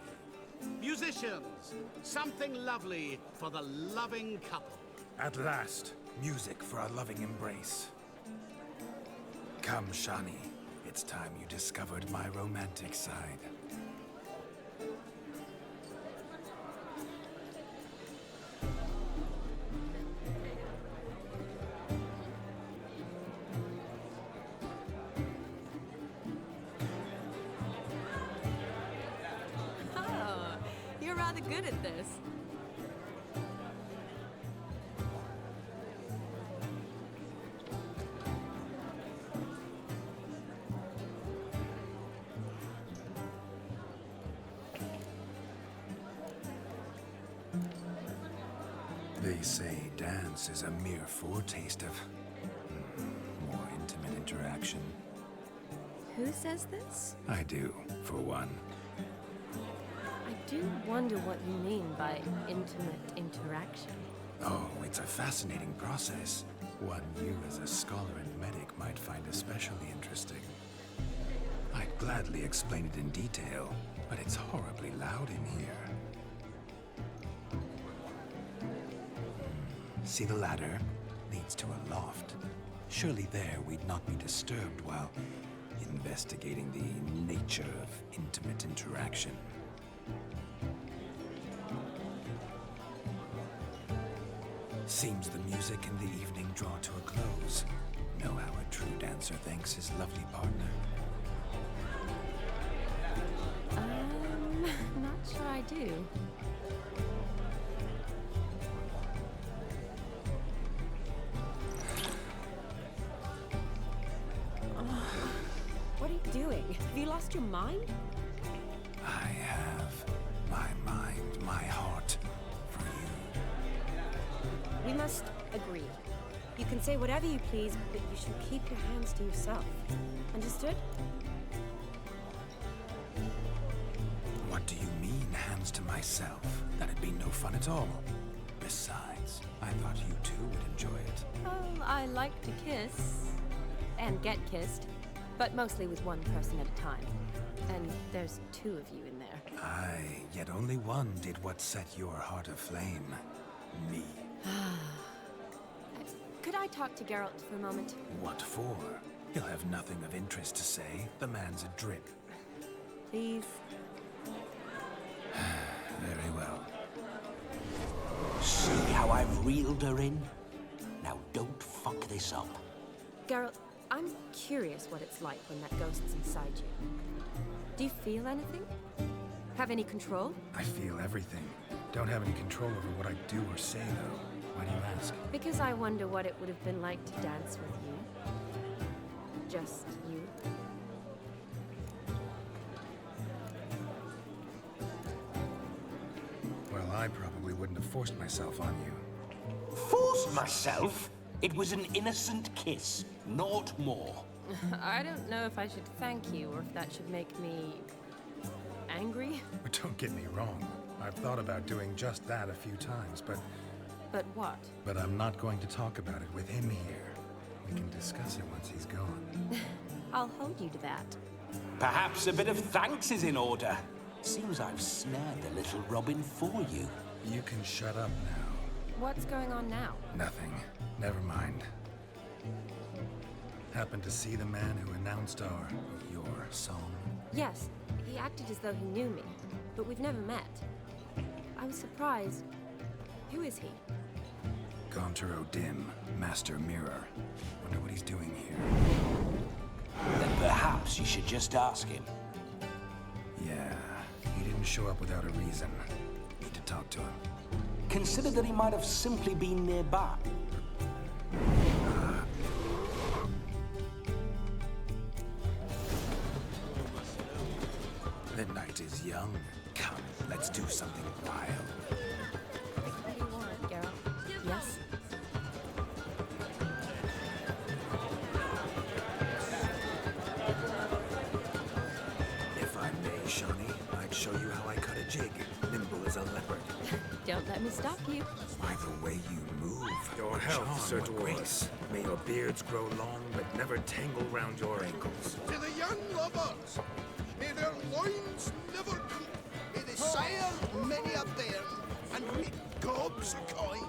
Musicians, something lovely for the loving couple. At last, music for our loving embrace. Come, Shani. It's time you discovered my romantic side. Oh, you're rather good at this. They say dance is a mere foretaste of more intimate interaction. Who says this? I do, for one. I do wonder what you mean by intimate interaction. Oh, it's a fascinating process. One you as a scholar and medic might find especially interesting. I'd gladly explain it in detail, but it's horribly loud in here. See the ladder? Leads to a loft. Surely there we'd not be disturbed while investigating the nature of intimate interaction. Seems the music and the evening draw to a close. Know how a true dancer thanks his lovely partner? Not sure I do. What are you doing? Have you lost your mind? I have my mind, my heart for you. We must agree. You can say whatever you please, but you should keep your hands to yourself. Understood? What do you mean, hands to myself? That'd be no fun at all. Besides, I thought you two would enjoy it. Oh, I like to kiss. And get kissed. But mostly with one person at a time. And there's two of you in there. Aye, yet only one did what set your heart aflame. Me. Could I talk to Geralt for a moment? What for? He'll have nothing of interest to say. The man's a drip. Please. Very well. See how I've reeled her in? Now don't fuck this up. Geralt, I'm curious what it's like when that ghost's inside you. Do you feel anything? Have any control? I feel everything. Don't have any control over what I do or say, though. Why do you ask? Because I wonder what it would have been like to dance with you. Just you. Well, I probably wouldn't have forced myself on you. Forced myself? It was an innocent kiss, not more. I don't know if I should thank you or if that should make me angry. But don't get me wrong. I've thought about doing just that a few times, but... But what? But I'm not going to talk about it with him here. We can discuss it once he's gone. I'll hold you to that. Perhaps a bit of thanks is in order. Seems I've snared the little Robin for you. You can shut up now. What's going on now? Nothing. Never mind. Happened to see the man who announced your song? Yes, he acted as though he knew me, but we've never met. I was surprised. Who is he? Gaunter O'Dim, Master Mirror. Wonder what he's doing here. Then perhaps you should just ask him. Yeah, he didn't show up without a reason. Need to talk to him. Consider that he might have simply been nearby. The night is young. Come, let's do something wild. What do you want, Geralt? Yes? Tig, nimble as a leopard. Don't let me stop you. By the way you move, Your health, Sir with Dwarf. grace. May your beards grow long, but never tangle round your ankles. To the young lovers, may their loins never creep. May they sire many a bairn and reap gobs of coin.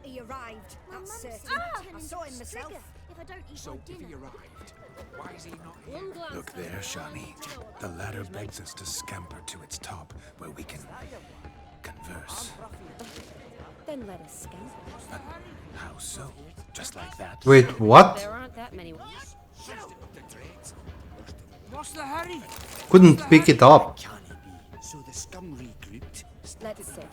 He arrived, that's certain. I saw him myself. If I don't eat So my if dinner. he arrived, why is he not here? Look there, Shani. The ladder begs us to scamper to its top, where we can converse. Then let us scamper. But how so? Just like that? Wait, what? There aren't that many ones. What's the hurry? Couldn't pick it up. So the scum regrouped. Let's sit.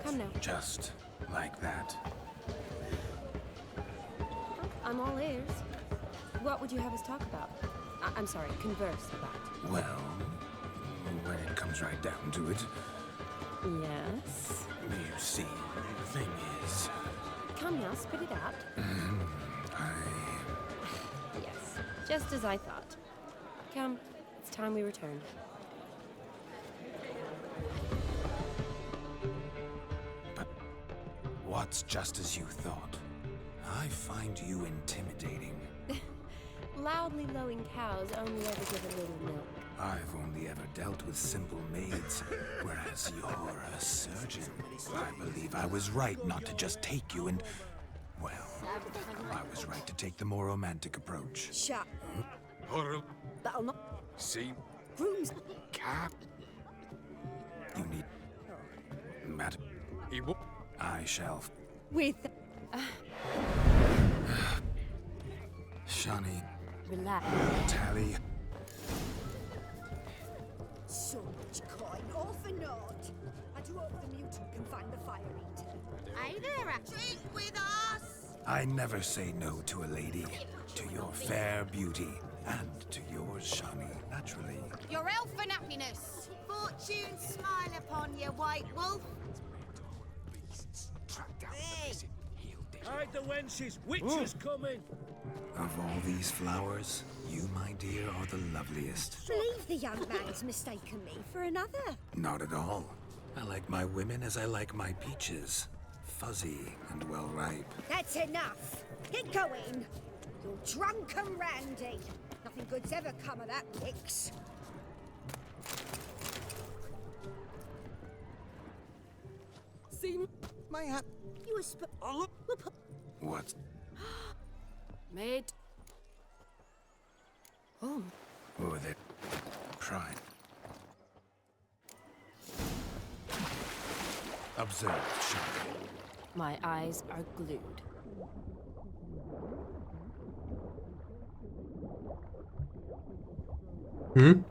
Come now. Just like that. I'm all ears. What would you have us talk about? I'm sorry, converse about. Well, when it comes right down to it, Yes? you see, the thing is, Come now, spit it out. Yes, just as I thought. Come, it's time we returned. what's just as you thought? I find you intimidating. Loudly lowing cows only ever give a little milk. I've only ever dealt with simple maids, whereas you're a surgeon. I believe I was right not to just take you and... well, I was right to take the more romantic approach. Shut. Horror. That'll not. See? Rooms. Cap. You need... Madam. I shall... With. Shani. Relax. Tally. So much coin, all for naught. I do hope the mutant can find the fire eater. Hey there, a drink with us! I never say no to a lady. To your fair beauty. And to yours, Shani, naturally. Your elfin happiness. Fortune smile upon you, white wolf. Hey. Hide the wenches! Witcher's coming! Of all these flowers, you, my dear, are the loveliest. Believe the young man's mistaken me for another. Not at all. I like my women as I like my peaches. Fuzzy and well ripe. That's enough. Get going. You're drunk and randy. Nothing good's ever come of that mix. See my hat. You were What? Maid. Oh. Oh, they're trying. Observe, Shani. My eyes are glued. Hmm?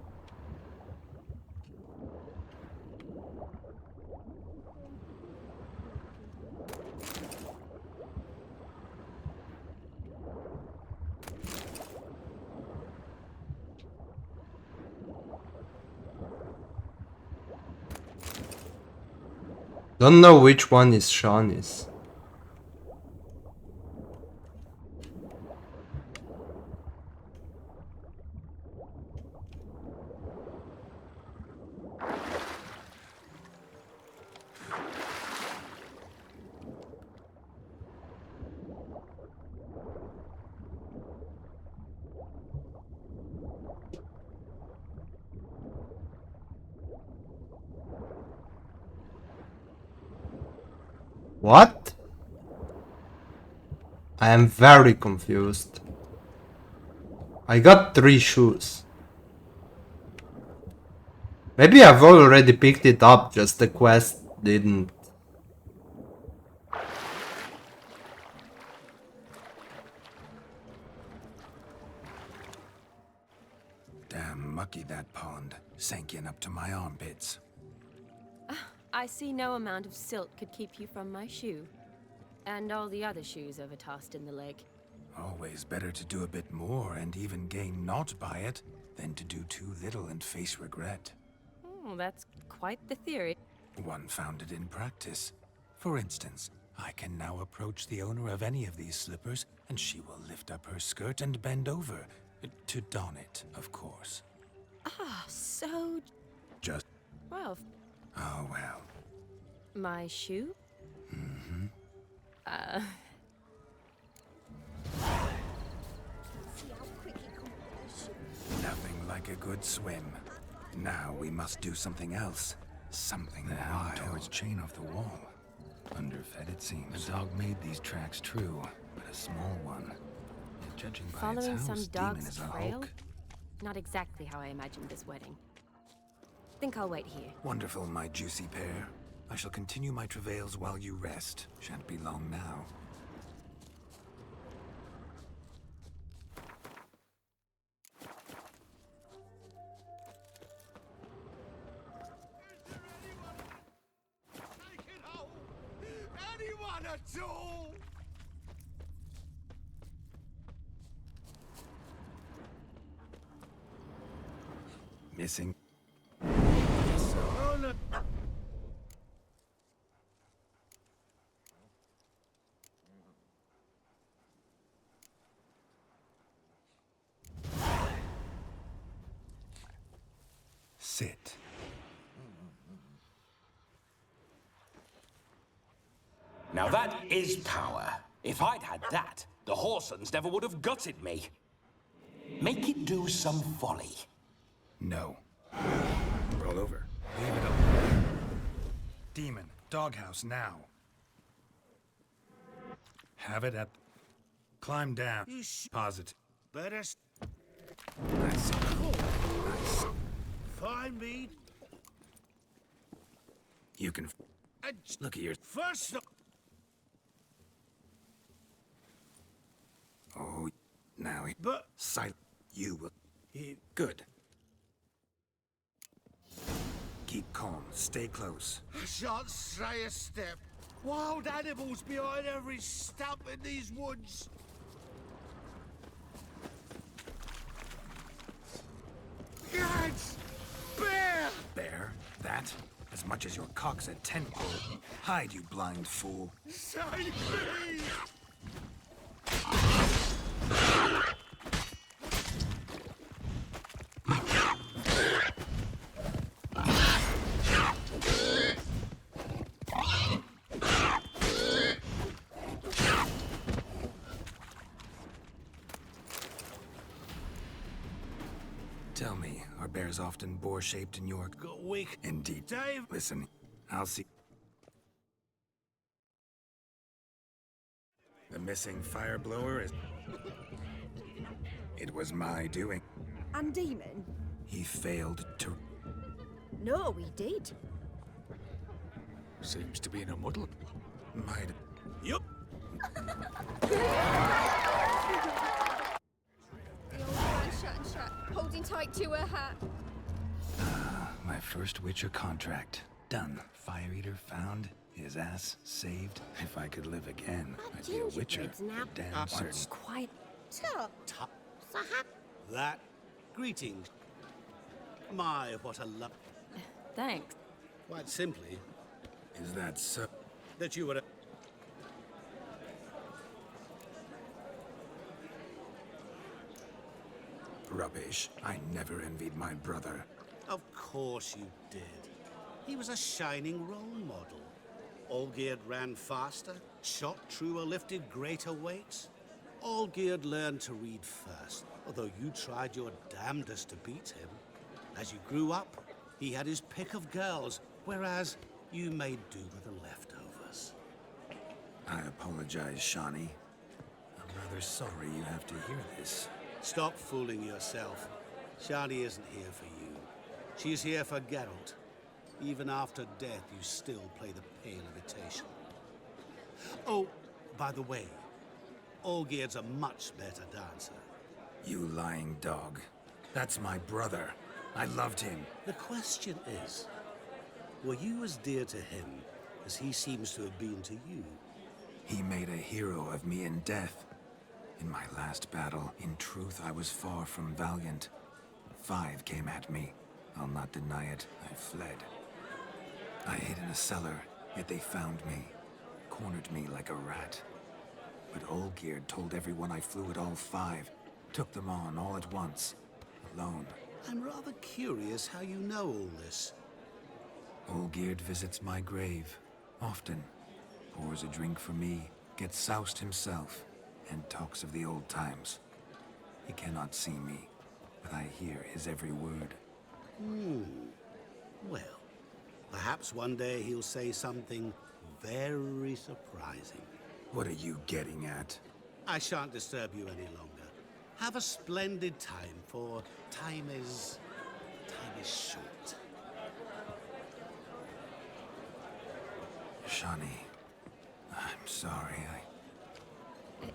Don't know which one is Shawnee's. What? I am very confused. I got 3 shoes. Maybe I've already picked it up, just the quest didn't. Damn mucky that pond. Sank in up to my armpits. I see no amount of silt could keep you from my shoe. And all the other shoes overtossed in the lake. Always better to do a bit more and even gain naught by it than to do too little and face regret. Oh, that's quite the theory. One founded in practice. For instance, I can now approach the owner of any of these slippers and she will lift up her skirt and bend over. To don it, of course. Ah, so... Just... Well, Oh, well. my shoe? Mm-hmm. See how quick he comes with the shoe. Nothing like a good swim. Now we must do something else. Something wild. Towards chain off the wall. Underfed, it seems. The dog made these tracks true, but a small one. Yet judging by Following its some house, Demon dog's is a trail? hulk. Not exactly how I imagined this wedding. Think I'll wait here. Wonderful, my juicy pair. I shall continue my travails while you rest. Shan't be long now. Anyone at all? Missing. Oh, no. Sit. Now that is power. If I'd had that, the Horsons never would have gutted me. Make it do some folly. No. Roll over. Leave it alone. Demon, doghouse now. Have it at... Climb down. Positive. Better Nice. Nice. find me. You can... Look at your... First. Oh, now he... But... Silent. You will... He... Good. Keep calm. Stay close. I shan't stray a step. Wild animals behind every stump in these woods. Guards! Bear! Bear? That? As much as your cock's a tentpole. Hide, you blind fool. Save me! Tell me, are bears often boar-shaped in your... Got weak. Indeed. Dave! Listen, I'll see... The missing fire blower is... It was my doing. And Demon? He failed to... No, we did. Seems to be in a muddle. Might... Yup. The old man shat and shat, holding tight to her hat. My first Witcher contract. Done. Fire Eater found. His ass saved. If I could live again, I'd be a Witcher. Damn certain. Quite. Top. That. Greetings. My, what a love. Thanks. Quite simply, Is that so? that you were a... Rubbish. I never envied my brother. Of course you did. He was a shining role model. Olgierd ran faster, shot truer, lifted greater weights. Olgierd learned to read first, although you tried your damnedest to beat him. As you grew up, he had his pick of girls, whereas you made do with the leftovers. I apologize, Shawnee. I'm rather sorry you have to hear this. Stop fooling yourself. Shani isn't here for you. She's here for Geralt. Even after death, you still play the pale imitation. Oh, by the way, Olgierd's a much better dancer. You lying dog. That's my brother. I loved him. The question is, were you as dear to him as he seems to have been to you? He made a hero of me in death. In my last battle, in truth, I was far from valiant. 5 came at me. I'll not deny it. I fled. I hid in a cellar, yet they found me. Cornered me like a rat. But Olgierd told everyone I flew at all 5. Took them on all at once. Alone. I'm rather curious how you know all this. Olgierd visits my grave, often. Pours a drink for me, gets soused himself, and talks of the old times. He cannot see me, but I hear his every word. Well, perhaps one day he'll say something very surprising. What are you getting at? I shan't disturb you any longer. Have a splendid time, for time is short. Shani, I'm sorry,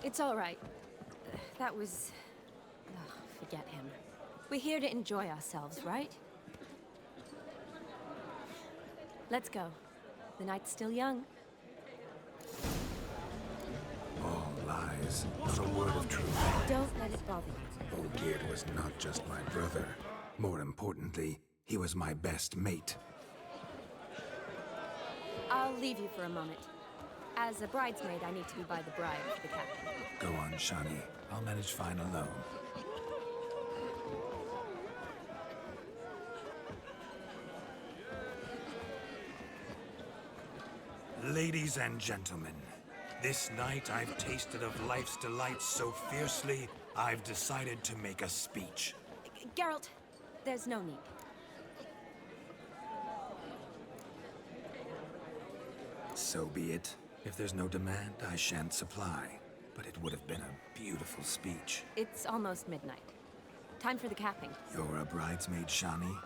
It's all right. That was... Oh, forget him. We're here to enjoy ourselves, right? Let's go. The night's still young. All lies, not a word of truth. Don't let it bother you. Olgierd was not just my brother. More importantly, he was my best mate. I'll leave you for a moment. As a bridesmaid, I need to be by the bride for the captain. Go on, Shani. I'll manage fine alone. Ladies and gentlemen, this night I've tasted of life's delights so fiercely, I've decided to make a speech. Geralt, there's no need. So be it. If there's no demand, I shan't supply. But it would have been a beautiful speech. It's almost midnight. Time for the capping. You're a bridesmaid, Shani.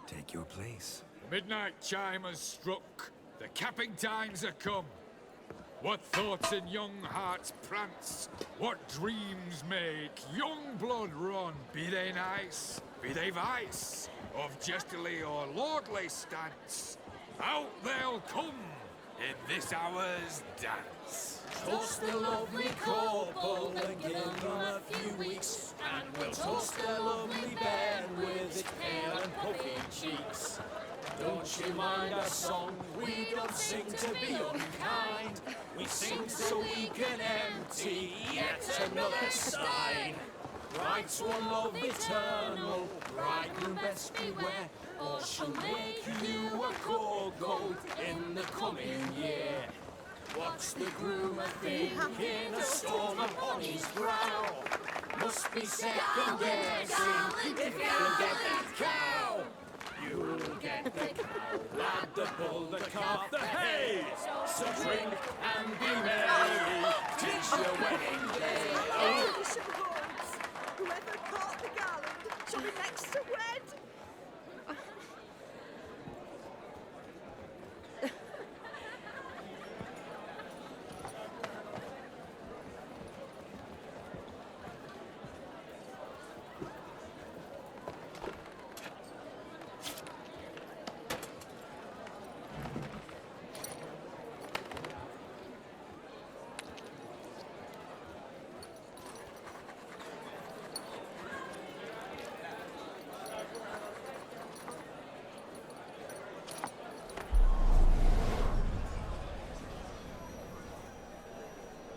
Take your place. The midnight chime has struck. The capping times are come. What thoughts in young hearts prance? What dreams make young blood run? Be they nice, be they vice, of jestily or lordly stance, out they'll come in this hour's dance. Toast the lovely couple and give them a few weeks, and we'll toast the lovely bed with its pale and puffy cheeks. Don't you mind our song? We don't sing to be unkind. We sing so we can empty yet another stein. Bride's one love eternal, bridegroom best beware, or she'll make you a cold gold in the coming year. What's the groom a thinking? A storm upon his brow. Must be second guessing if he'll get that cow. You'll get the cow, lad, the bull, the calf, the hay. So drink and be merry, 'tis your wedding day. Whoever caught the garland shall be next to wed.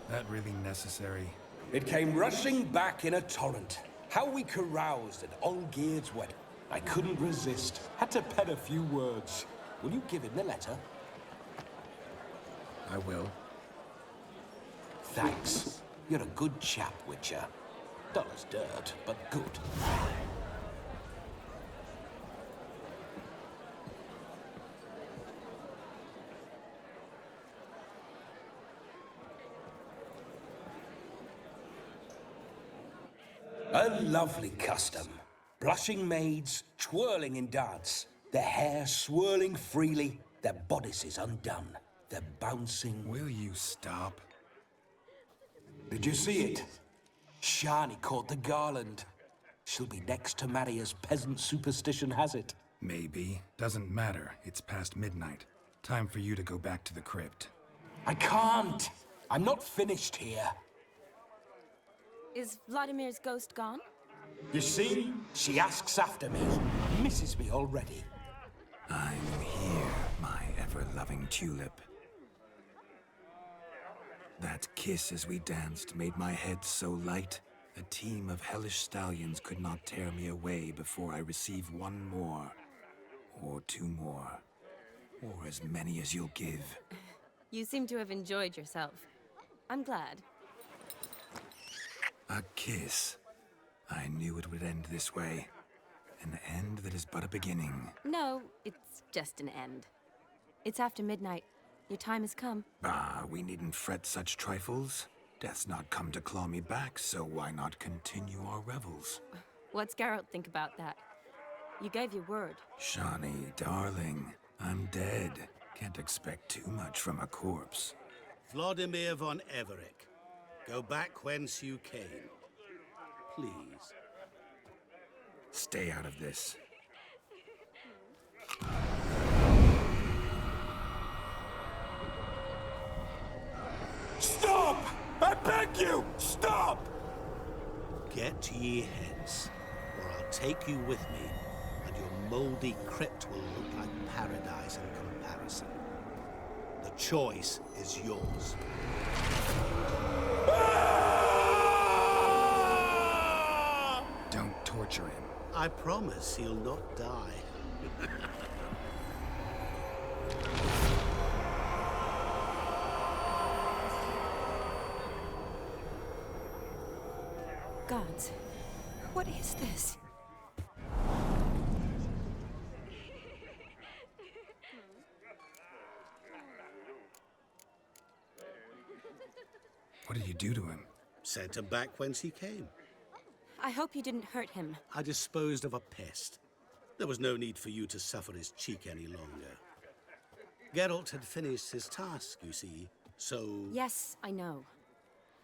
That really necessary? It came rushing back in a torrent. How we caroused at Olgierd's wedding. I couldn't resist. Had to pen a few words. Will you give him the letter? I will. Thanks. You're a good chap, Witcher. Dull as dirt, but good. A lovely custom. Blushing maids, twirling in dance, their hair swirling freely, their bodices undone, their bouncing... Will you stop? Did you see it? Shani caught the garland. She'll be next to marry as peasant superstition has it. Maybe. Doesn't matter. It's past midnight. Time for you to go back to the crypt. I can't! I'm not finished here. Is Vlodimir's ghost gone? You see? She asks after me. Misses me already. I'm here, my ever-loving tulip. That kiss as we danced made my head so light, A team of hellish stallions could not tear me away before I receive one more. Or two more. Or as many as you'll give. You seem to have enjoyed yourself. I'm glad. A kiss. I knew it would end this way. An end that is but a beginning. No, it's just an end. It's after midnight. Your time has come. Ah, we needn't fret such trifles. Death's not come to claw me back, so why not continue our revels? What's Geralt think about that? You gave your word. Shawnee, darling, I'm dead. Can't expect too much from a corpse. Vlodimir von Everec, go back whence you came. Please. Stay out of this. Stop! I beg you! Stop! Get ye hence, or I'll take you with me, and your mouldy crypt will look like paradise in comparison. The choice is yours. Don't torture him. I promise he'll not die. Gods, what is this? What did you do to him? Sent him back whence he came. I hope you didn't hurt him. I disposed of a pest. There was no need for you to suffer his cheek any longer. Geralt had finished his task, you see, so... Yes, I know.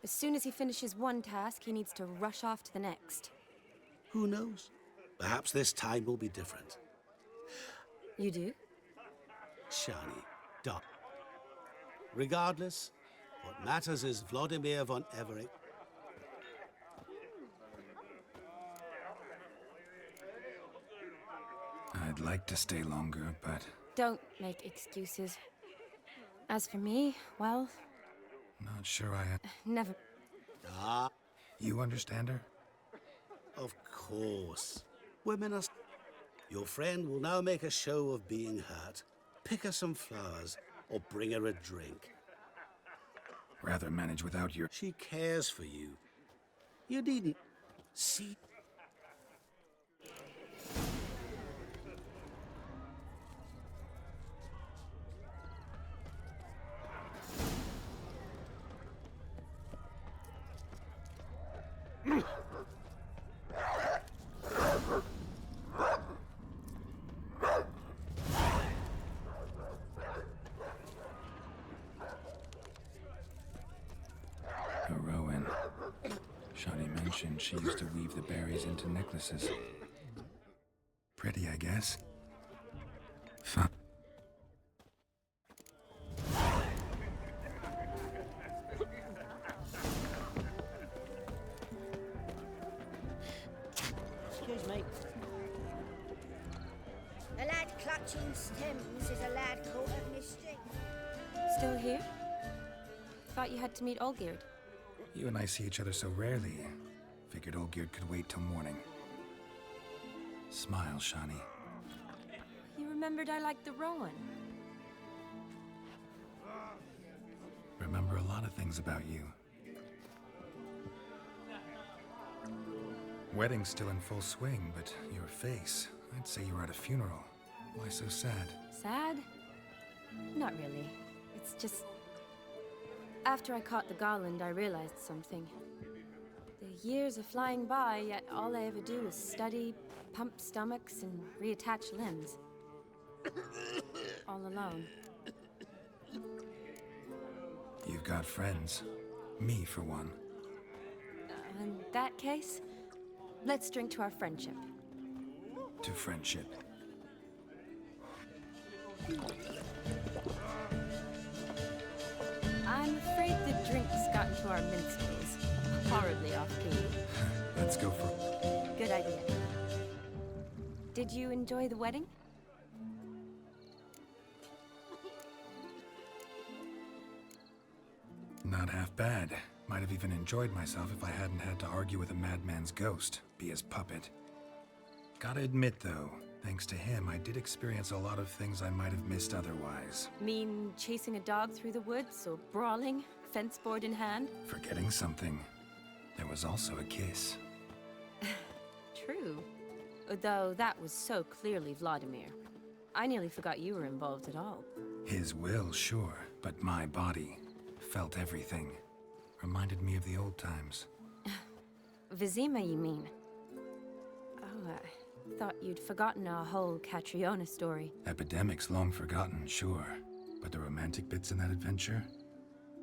As soon as he finishes one task, he needs to rush off to the next. Who knows? Perhaps this time will be different. You do? Shani, Doc. Regardless, what matters is Vlodimir von Everec. I'd like to stay longer, but... Don't make excuses. As for me, well... Not sure I... Never... Ah. You understand her? Of course. Women are... Your friend will now make a show of being hurt. Pick her some flowers, or bring her a drink. Rather manage without your... She cares for you. You needn't... See... Rowan. Shawnee mentioned she used to weave the berries into necklaces. Pretty, I guess. Fun. Excuse me. A lad clutching stems is a lad caught at mistake. Still here? Thought you had to meet Olgierd. You and I see each other so rarely. Figured Olgierd could wait till morning. Smile, Shawnee. You remembered I liked the Rowan. Remember a lot of things about you. Wedding's still in full swing, but your face, I'd say you were at a funeral. Why so sad? Sad? Not really. It's just... After I caught the garland, I realized something. The years are flying by, yet all I ever do is study, pump stomachs, and reattach limbs. All alone. You've got friends. Me, for one. In that case, let's drink to our friendship. To friendship. I'm afraid the drinks got into our minstrels. Horribly off-key. Let's go for... Good idea. Did you enjoy the wedding? Not half bad. Might have even enjoyed myself if I hadn't had to argue with a madman's ghost, be his puppet. Gotta admit, though, thanks to him, I did experience a lot of things I might have missed otherwise. Mean chasing a dog through the woods, or brawling, fence board in hand? Forgetting something. There was also a kiss. True. Though that was so clearly Vlodimir. I nearly forgot you were involved at all. His will, sure, but my body felt everything. Reminded me of the old times. Vizima, you mean? Oh, I thought you'd forgotten our whole Catriona story. Epidemics long forgotten, sure. But the romantic bits in that adventure?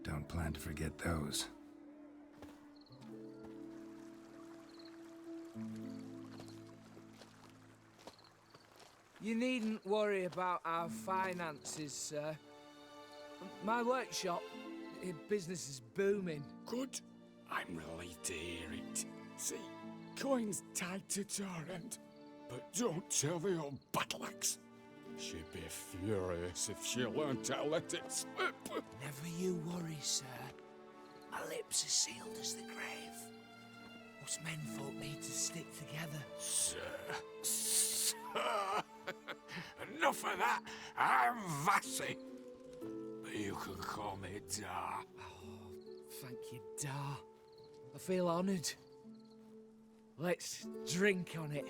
Don't plan to forget those. You needn't worry about our finances, sir. My workshop, business is booming. Good. I'm relieved to hear it. See, coin's tied to Torrent, but don't tell the old battle axe. She'd be furious if she learned to let it slip. Never you worry, sir. My lips are sealed as the grave. Us menfolk need to stick together. Sir. Enough of that. I'm Vassy. But you can call me Dar. Oh, thank you, Dar. I feel honoured. Let's drink on it.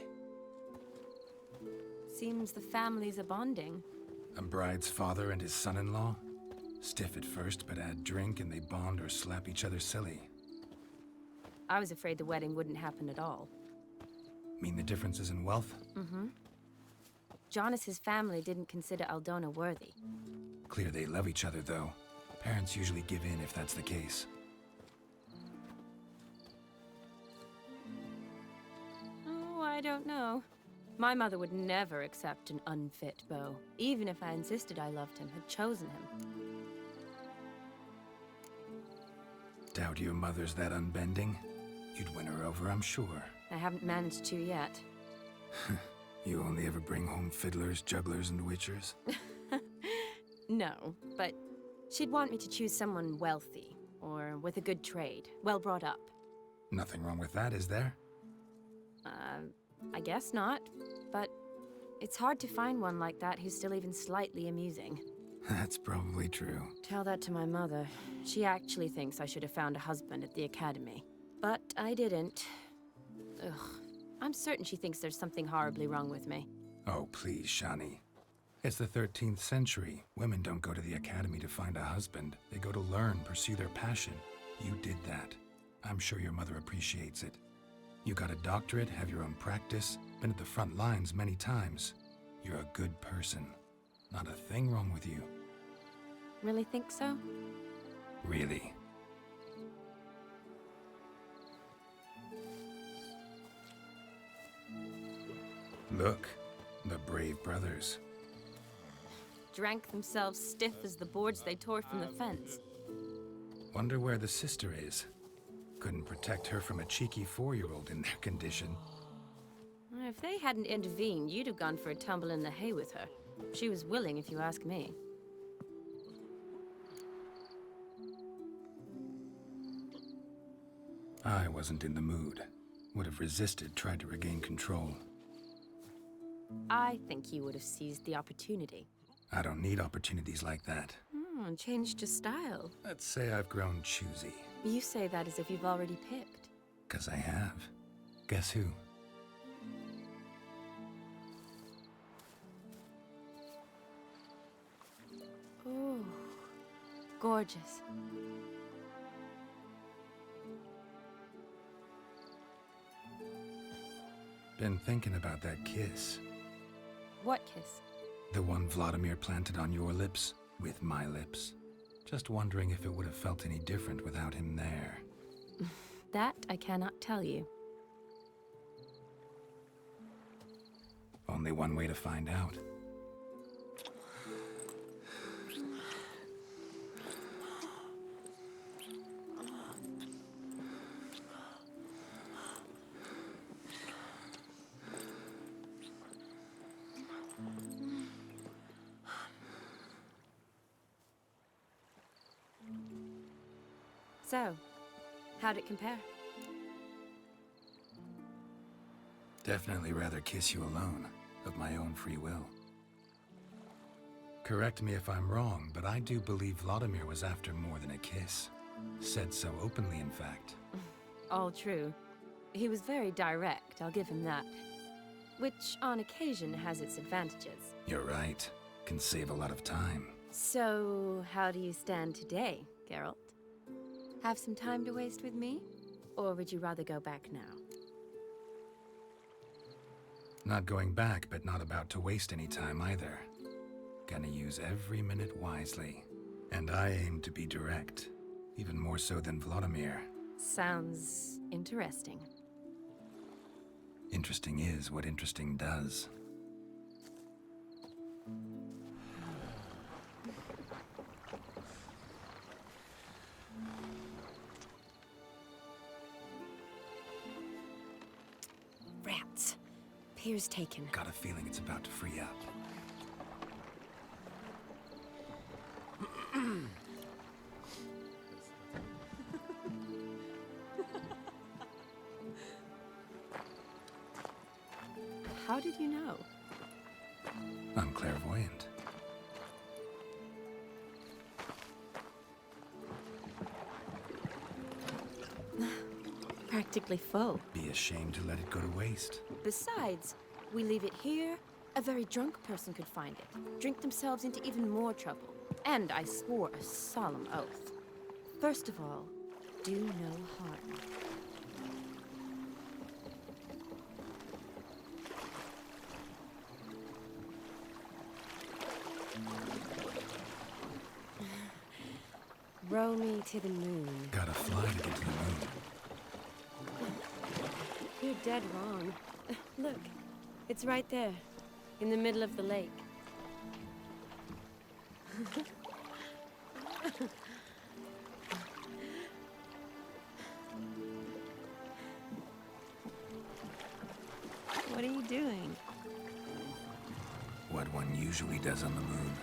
Seems the families are bonding. A bride's father and his son-in-law? Stiff at first, but add drink and they bond or slap each other silly. I was afraid the wedding wouldn't happen at all. Mean the differences in wealth? Mm-hmm. Jonas's family didn't consider Aldona worthy. Clear they love each other, though. Parents usually give in if that's the case. Oh, I don't know. My mother would never accept an unfit beau, even if I insisted I loved him, had chosen him. Doubt your mother's that unbending. You'd win her over, I'm sure. I haven't managed to yet. You only ever bring home fiddlers, jugglers, and witchers? No, but she'd want me to choose someone wealthy, or with a good trade, well brought up. Nothing wrong with that, is there? I guess not, but it's hard to find one like that who's still even slightly amusing. That's probably true. Tell that to my mother. She actually thinks I should have found a husband at the academy. But I didn't. Ugh. I'm certain she thinks there's something horribly wrong with me. Oh, please, Shani. It's the 13th century. Women don't go to the academy to find a husband. They go to learn, pursue their passion. You did that. I'm sure your mother appreciates it. You got a doctorate, have your own practice, been at the front lines many times. You're a good person. Not a thing wrong with you. Really think so? Really. Look, the brave brothers. Drank themselves stiff as the boards they tore from the fence. Wonder where the sister is. Couldn't protect her from a cheeky 4-year-old in their condition. If they hadn't intervened, you'd have gone for a tumble in the hay with her. She was willing, if you ask me. I wasn't in the mood. Would have resisted, tried to regain control. I think you would have seized the opportunity. I don't need opportunities like that. Changed your style. Let's say I've grown choosy. You say that as if you've already picked. 'Cause I have. Guess who? Ooh, gorgeous. Been thinking about that kiss. What kiss? The one Vlodimir planted on your lips, with my lips. Just wondering if it would have felt any different without him there. That I cannot tell you. Only one way to find out. So, How'd it compare? Definitely rather kiss you alone, of my own free will. Correct me if I'm wrong, but I do believe Vlodimir was after more than a kiss. Said so openly, in fact. All true. He was very direct, I'll give him that. Which, on occasion, has its advantages. You're right. Can save a lot of time. So, how do you stand today, Geralt? Have some time to waste with me? Or would you rather go back now? Not going back, but not about to waste any time either. Gonna use every minute wisely. And I aim to be direct. Even more so than Vlodimir. Sounds interesting. Interesting is what interesting does. Rats. Pier's taken. Got a feeling it's about to free up. How did you know? I'm clairvoyant. Practically full. Be ashamed to let it go to waste. Besides, we leave it here, a very drunk person could find it, drink themselves into even more trouble. And I swore a solemn oath. First of all, do no harm. Row me to the moon. Gotta fly to get to the moon. You're dead wrong. Look, it's right there, in the middle of the lake. What are you doing? What one usually does on the moon.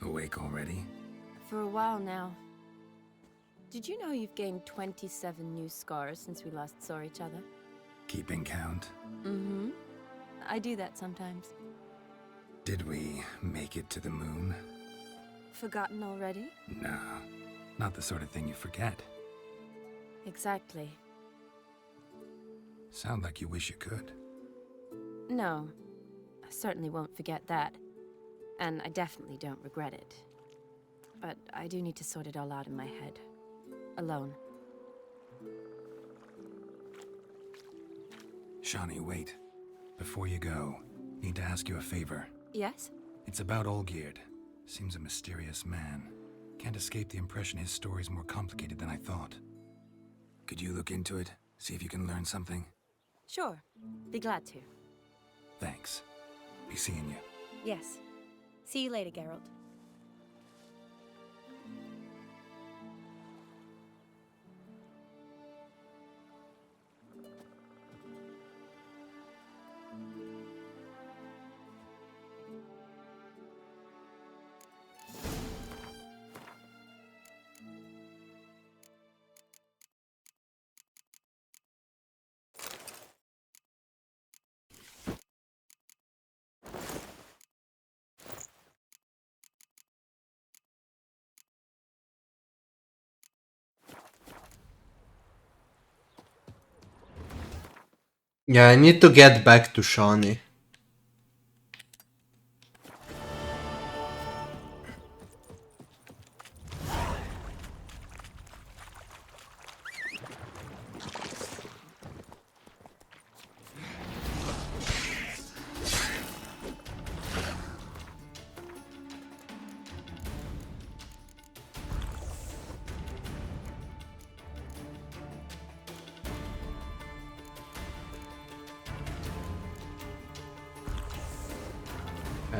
Awake already? For a while now. Did you know you've gained 27 new scars since we last saw each other? Keeping count? Mm-hmm. I do that sometimes. Did we make it to the moon? Forgotten already? No, not the sort of thing you forget. Exactly. Sound like you wish you could. No, I certainly won't forget that. And I definitely don't regret it. But I do need to sort it all out in my head. Alone. Shani, wait. Before you go, need to ask you a favor. Yes? It's about Olgierd. Seems a mysterious man. Can't escape the impression his story's more complicated than I thought. Could you look into it? See if you can learn something? Sure. Be glad to. Thanks. Be seeing you. Yes. See you later, Geralt. Yeah, I need to get back to Shawnee.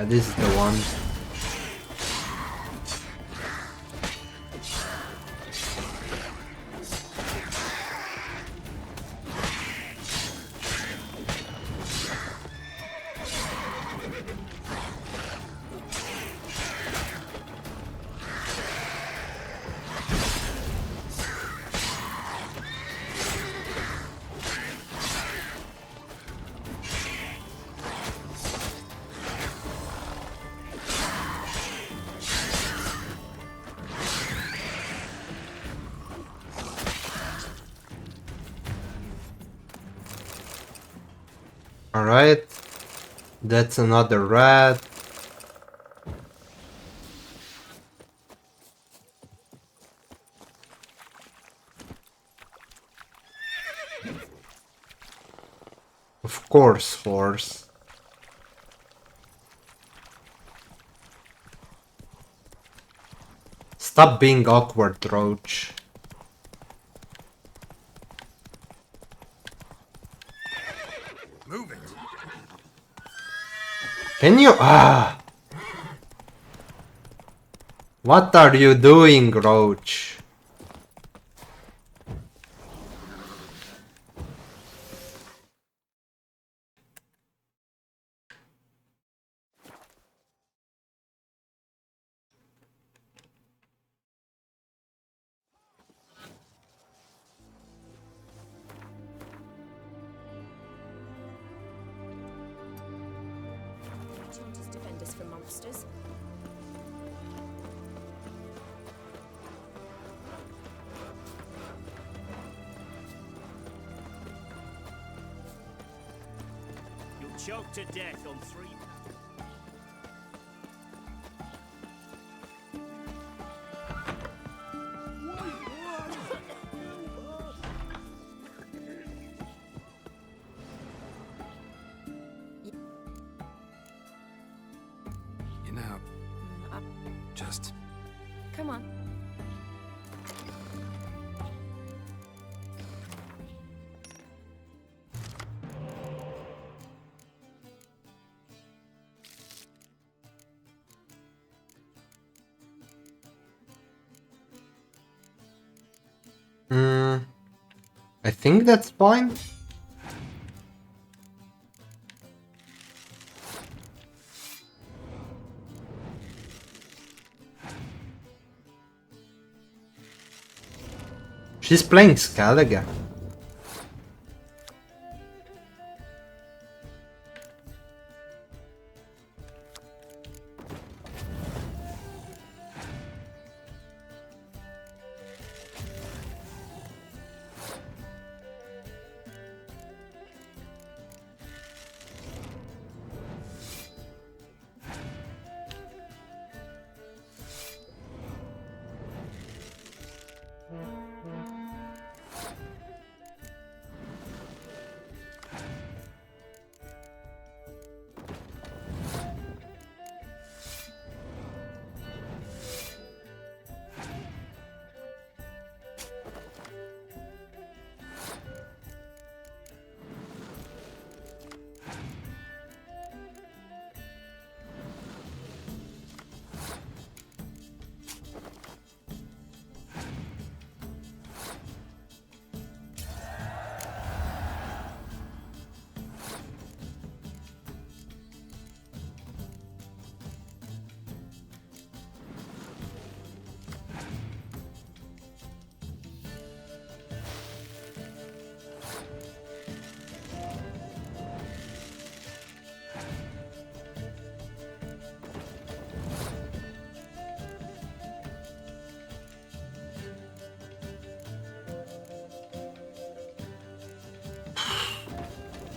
This is the one. Alright, that's another rat. Of course, horse. Stop being awkward, Roach. Move it. Can you? What are you doing, Roach? Enchanters defend us from monsters. You'll choke to death on 3. You know, just Come on. I think that's fine. She's playing Skellige.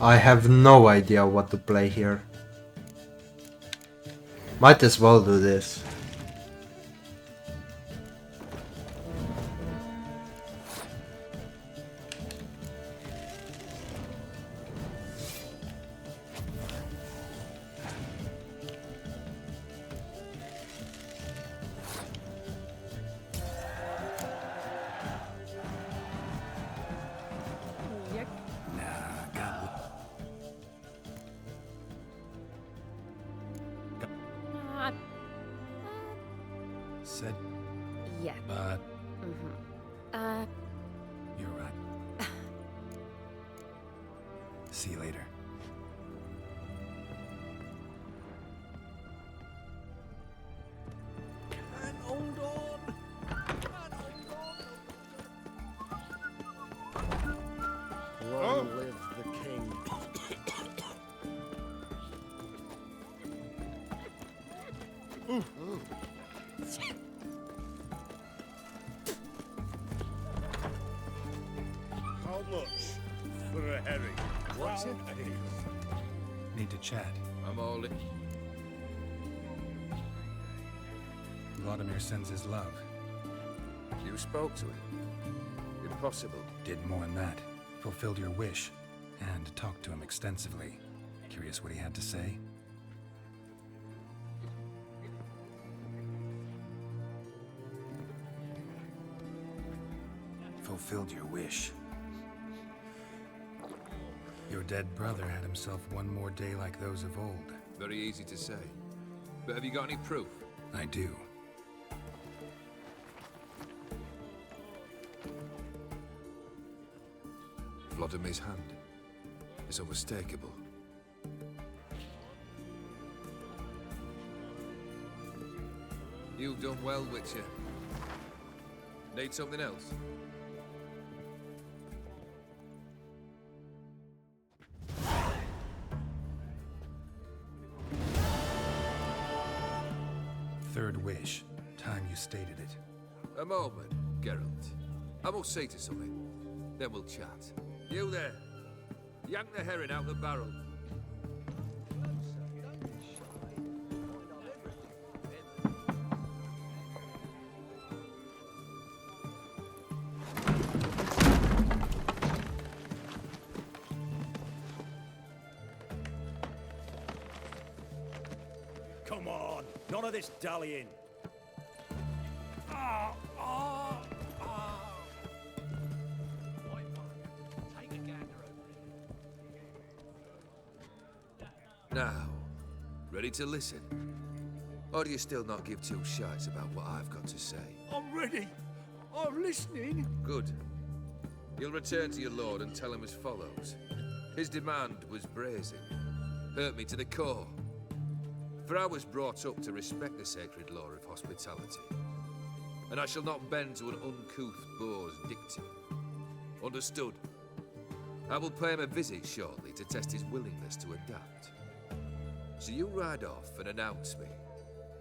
I have no idea what to play here. Might as well do this. Said, Yeah. but Mm-hmm. you're right. See you later. And hold on. Long live the king. How much for a herring? What's it? Need to chat. I'm all in. Vlodimir sends his love. You spoke to him? Impossible. Did more than that. Fulfilled your wish. And talked to him extensively. Curious what he had to say? Fulfilled your wish. Your dead brother had himself one more day like those of old. Very easy to say. But have you got any proof? I do. Vlodimir's hand is unmistakable. You've done well, Witcher. Need something else? Third wish. Time you stated it. A moment, Geralt. I must see to something. Then we'll chat. You there. Yank the herring out the barrel. Come on, none of this dallying. Now, ready to listen? Or do you still not give two shites about what I've got to say? I'm ready. I'm listening. Good. You'll return to your lord and tell him as follows. His demand was brazen. Hurt me to the core. For I was brought up to respect the sacred law of hospitality. And I shall not bend to an uncouth boor's dictum. Understood? I will pay him a visit shortly to test his willingness to adapt. So you ride off and announce me.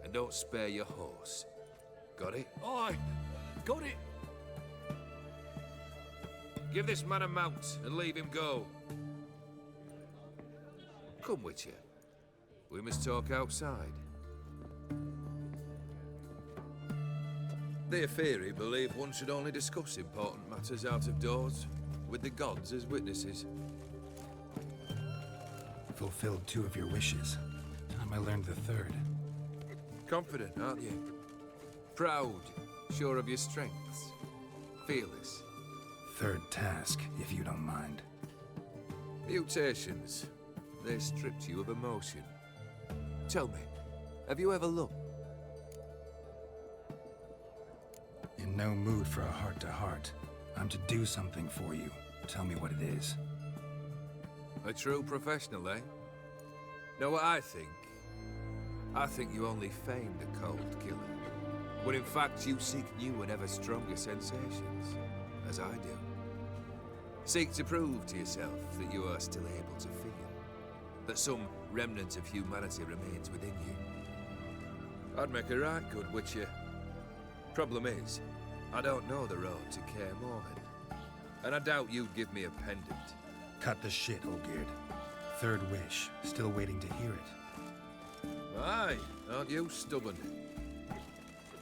And don't spare your horse. Got it? Aye, got it. Give this man a mount and leave him go. Come, Witcher. We must talk outside. The Aetheri believe one should only discuss important matters out of doors, with the gods as witnesses. Fulfilled two of your wishes. Time I learned the third. Confident, aren't you? Proud, sure of your strengths. Fearless. Third task, if you don't mind. Mutations. They stripped you of emotion. Tell me, have you ever looked? In no mood for a heart-to-heart. I'm to do something for you. Tell me what it is. A true professional, eh? Know what I think? I think you only feigned a cold killer. When in fact you seek new and ever stronger sensations, as I do. Seek to prove to yourself that you are still able to feel. That some remnant of humanity remains within you. I'd make a right good Witcher. Problem is, I don't know the road to Kaer Morhen. And I doubt you'd give me a pendant. cut the shit, Olgierd. Third wish. Still waiting to hear it. Aye, aren't you stubborn?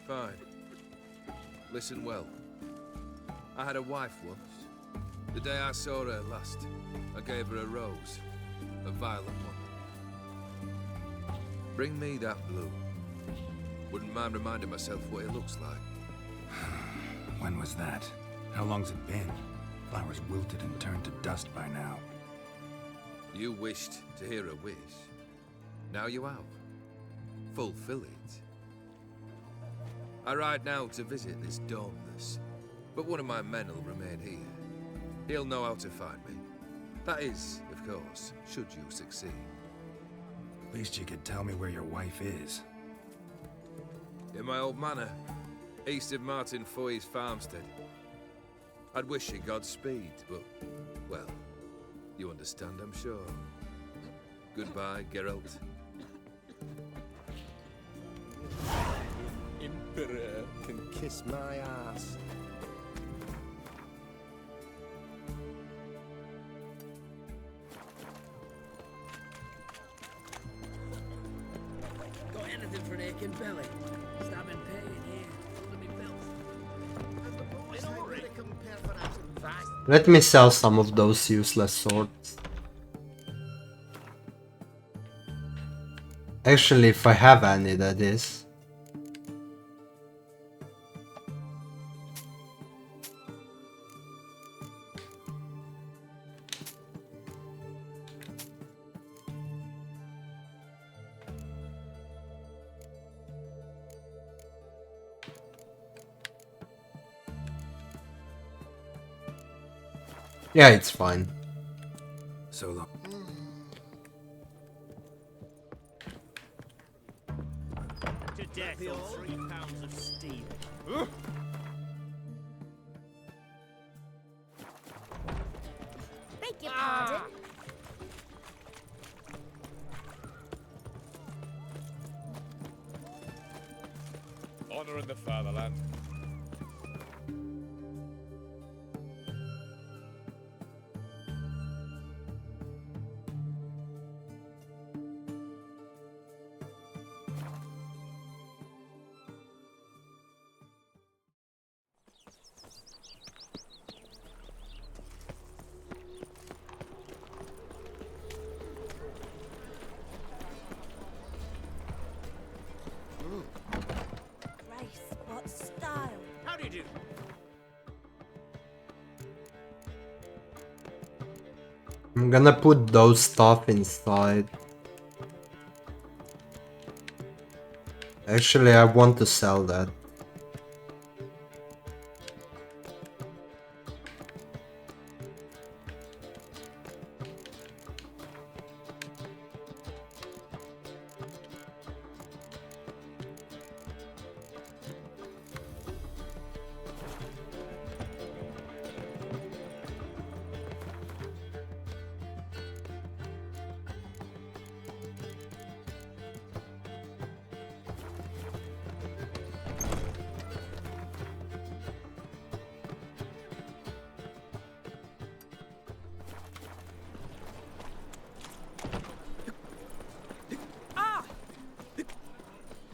Fine. Listen well. I had a wife once. The day I saw her last, I gave her a rose. A violet one. Bring me that blue. Wouldn't mind reminding myself what it looks like. When was that? How long's it been? Flowers wilted and turned to dust by now. You wished to hear a wish. Now you have. Fulfill it. I ride now to visit this Domen's, but one of my men will remain here. He'll know how to find me. That is, of course, should you succeed. At least you could tell me where your wife is. In my old manor, east of Martin Foy's farmstead. I'd wish you Godspeed, but, well, you understand, I'm sure. Goodbye, Geralt. Emperor can kiss my ass. Got anything for an aching belly? Stabbing pain here. Under me belt. Let me sell some of those useless swords. Actually, if I have any, that is. Yeah, it's fine. So long. To death on 3 pounds of steel. Beg your pardon? Honor in the fatherland. Grace, what style? How do you do? I'm gonna put those stuff inside. Actually, I want to sell that.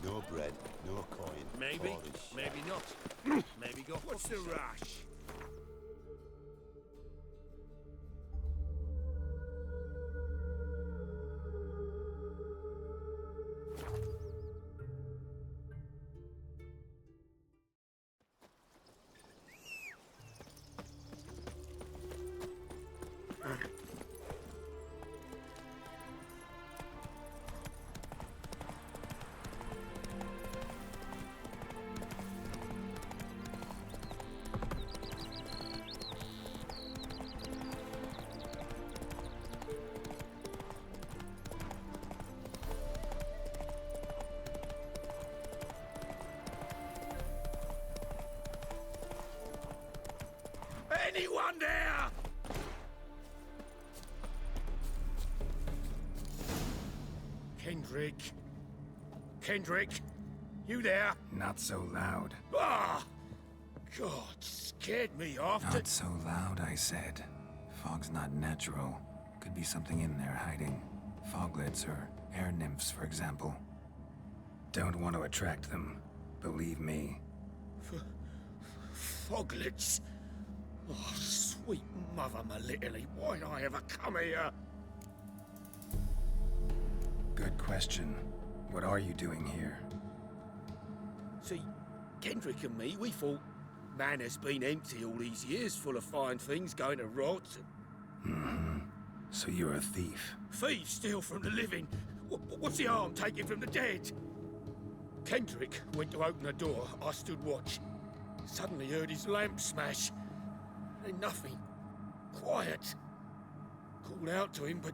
No bread, no coin. Maybe, Polish. maybe not. Maybe go. What's the rush? Anyone there? Kendrick. Kendrick, you there? Not so loud. Ah! God, scared me off. Not so loud, I said. Fog's not natural. Could be something in there hiding. Foglets or air nymphs, for example. Don't want to attract them. Believe me. Foglets? Oh, sweet mother Melitele, why'd I ever come here? Good question. What are you doing here? See, Kendrick and me, we thought Manor's been empty all these years, full of fine things going to rot. Mm-hmm. So you're a thief. Thieves steal from the living. What's the harm taking from the dead? Kendrick went to open the door. I stood watch. Suddenly heard his lamp smash. Then nothing. Quiet. Called out to him, but...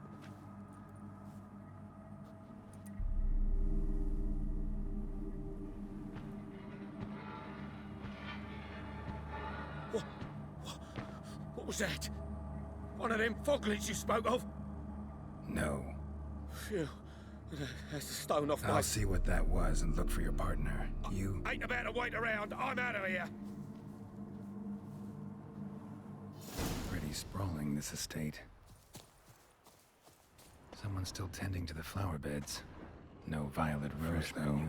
What was that? One of them foglets you spoke of? No. Phew. That's a stone off my... I'll see what that was and look for your partner. You... Ain't about to wait around. I'm out of here. Pretty sprawling, this estate. Someone's still tending to the flower beds. No violet rose, though.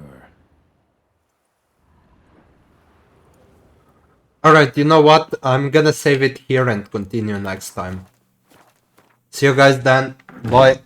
Alright, you know what? I'm gonna save it here and continue next time. See you guys then. Bye.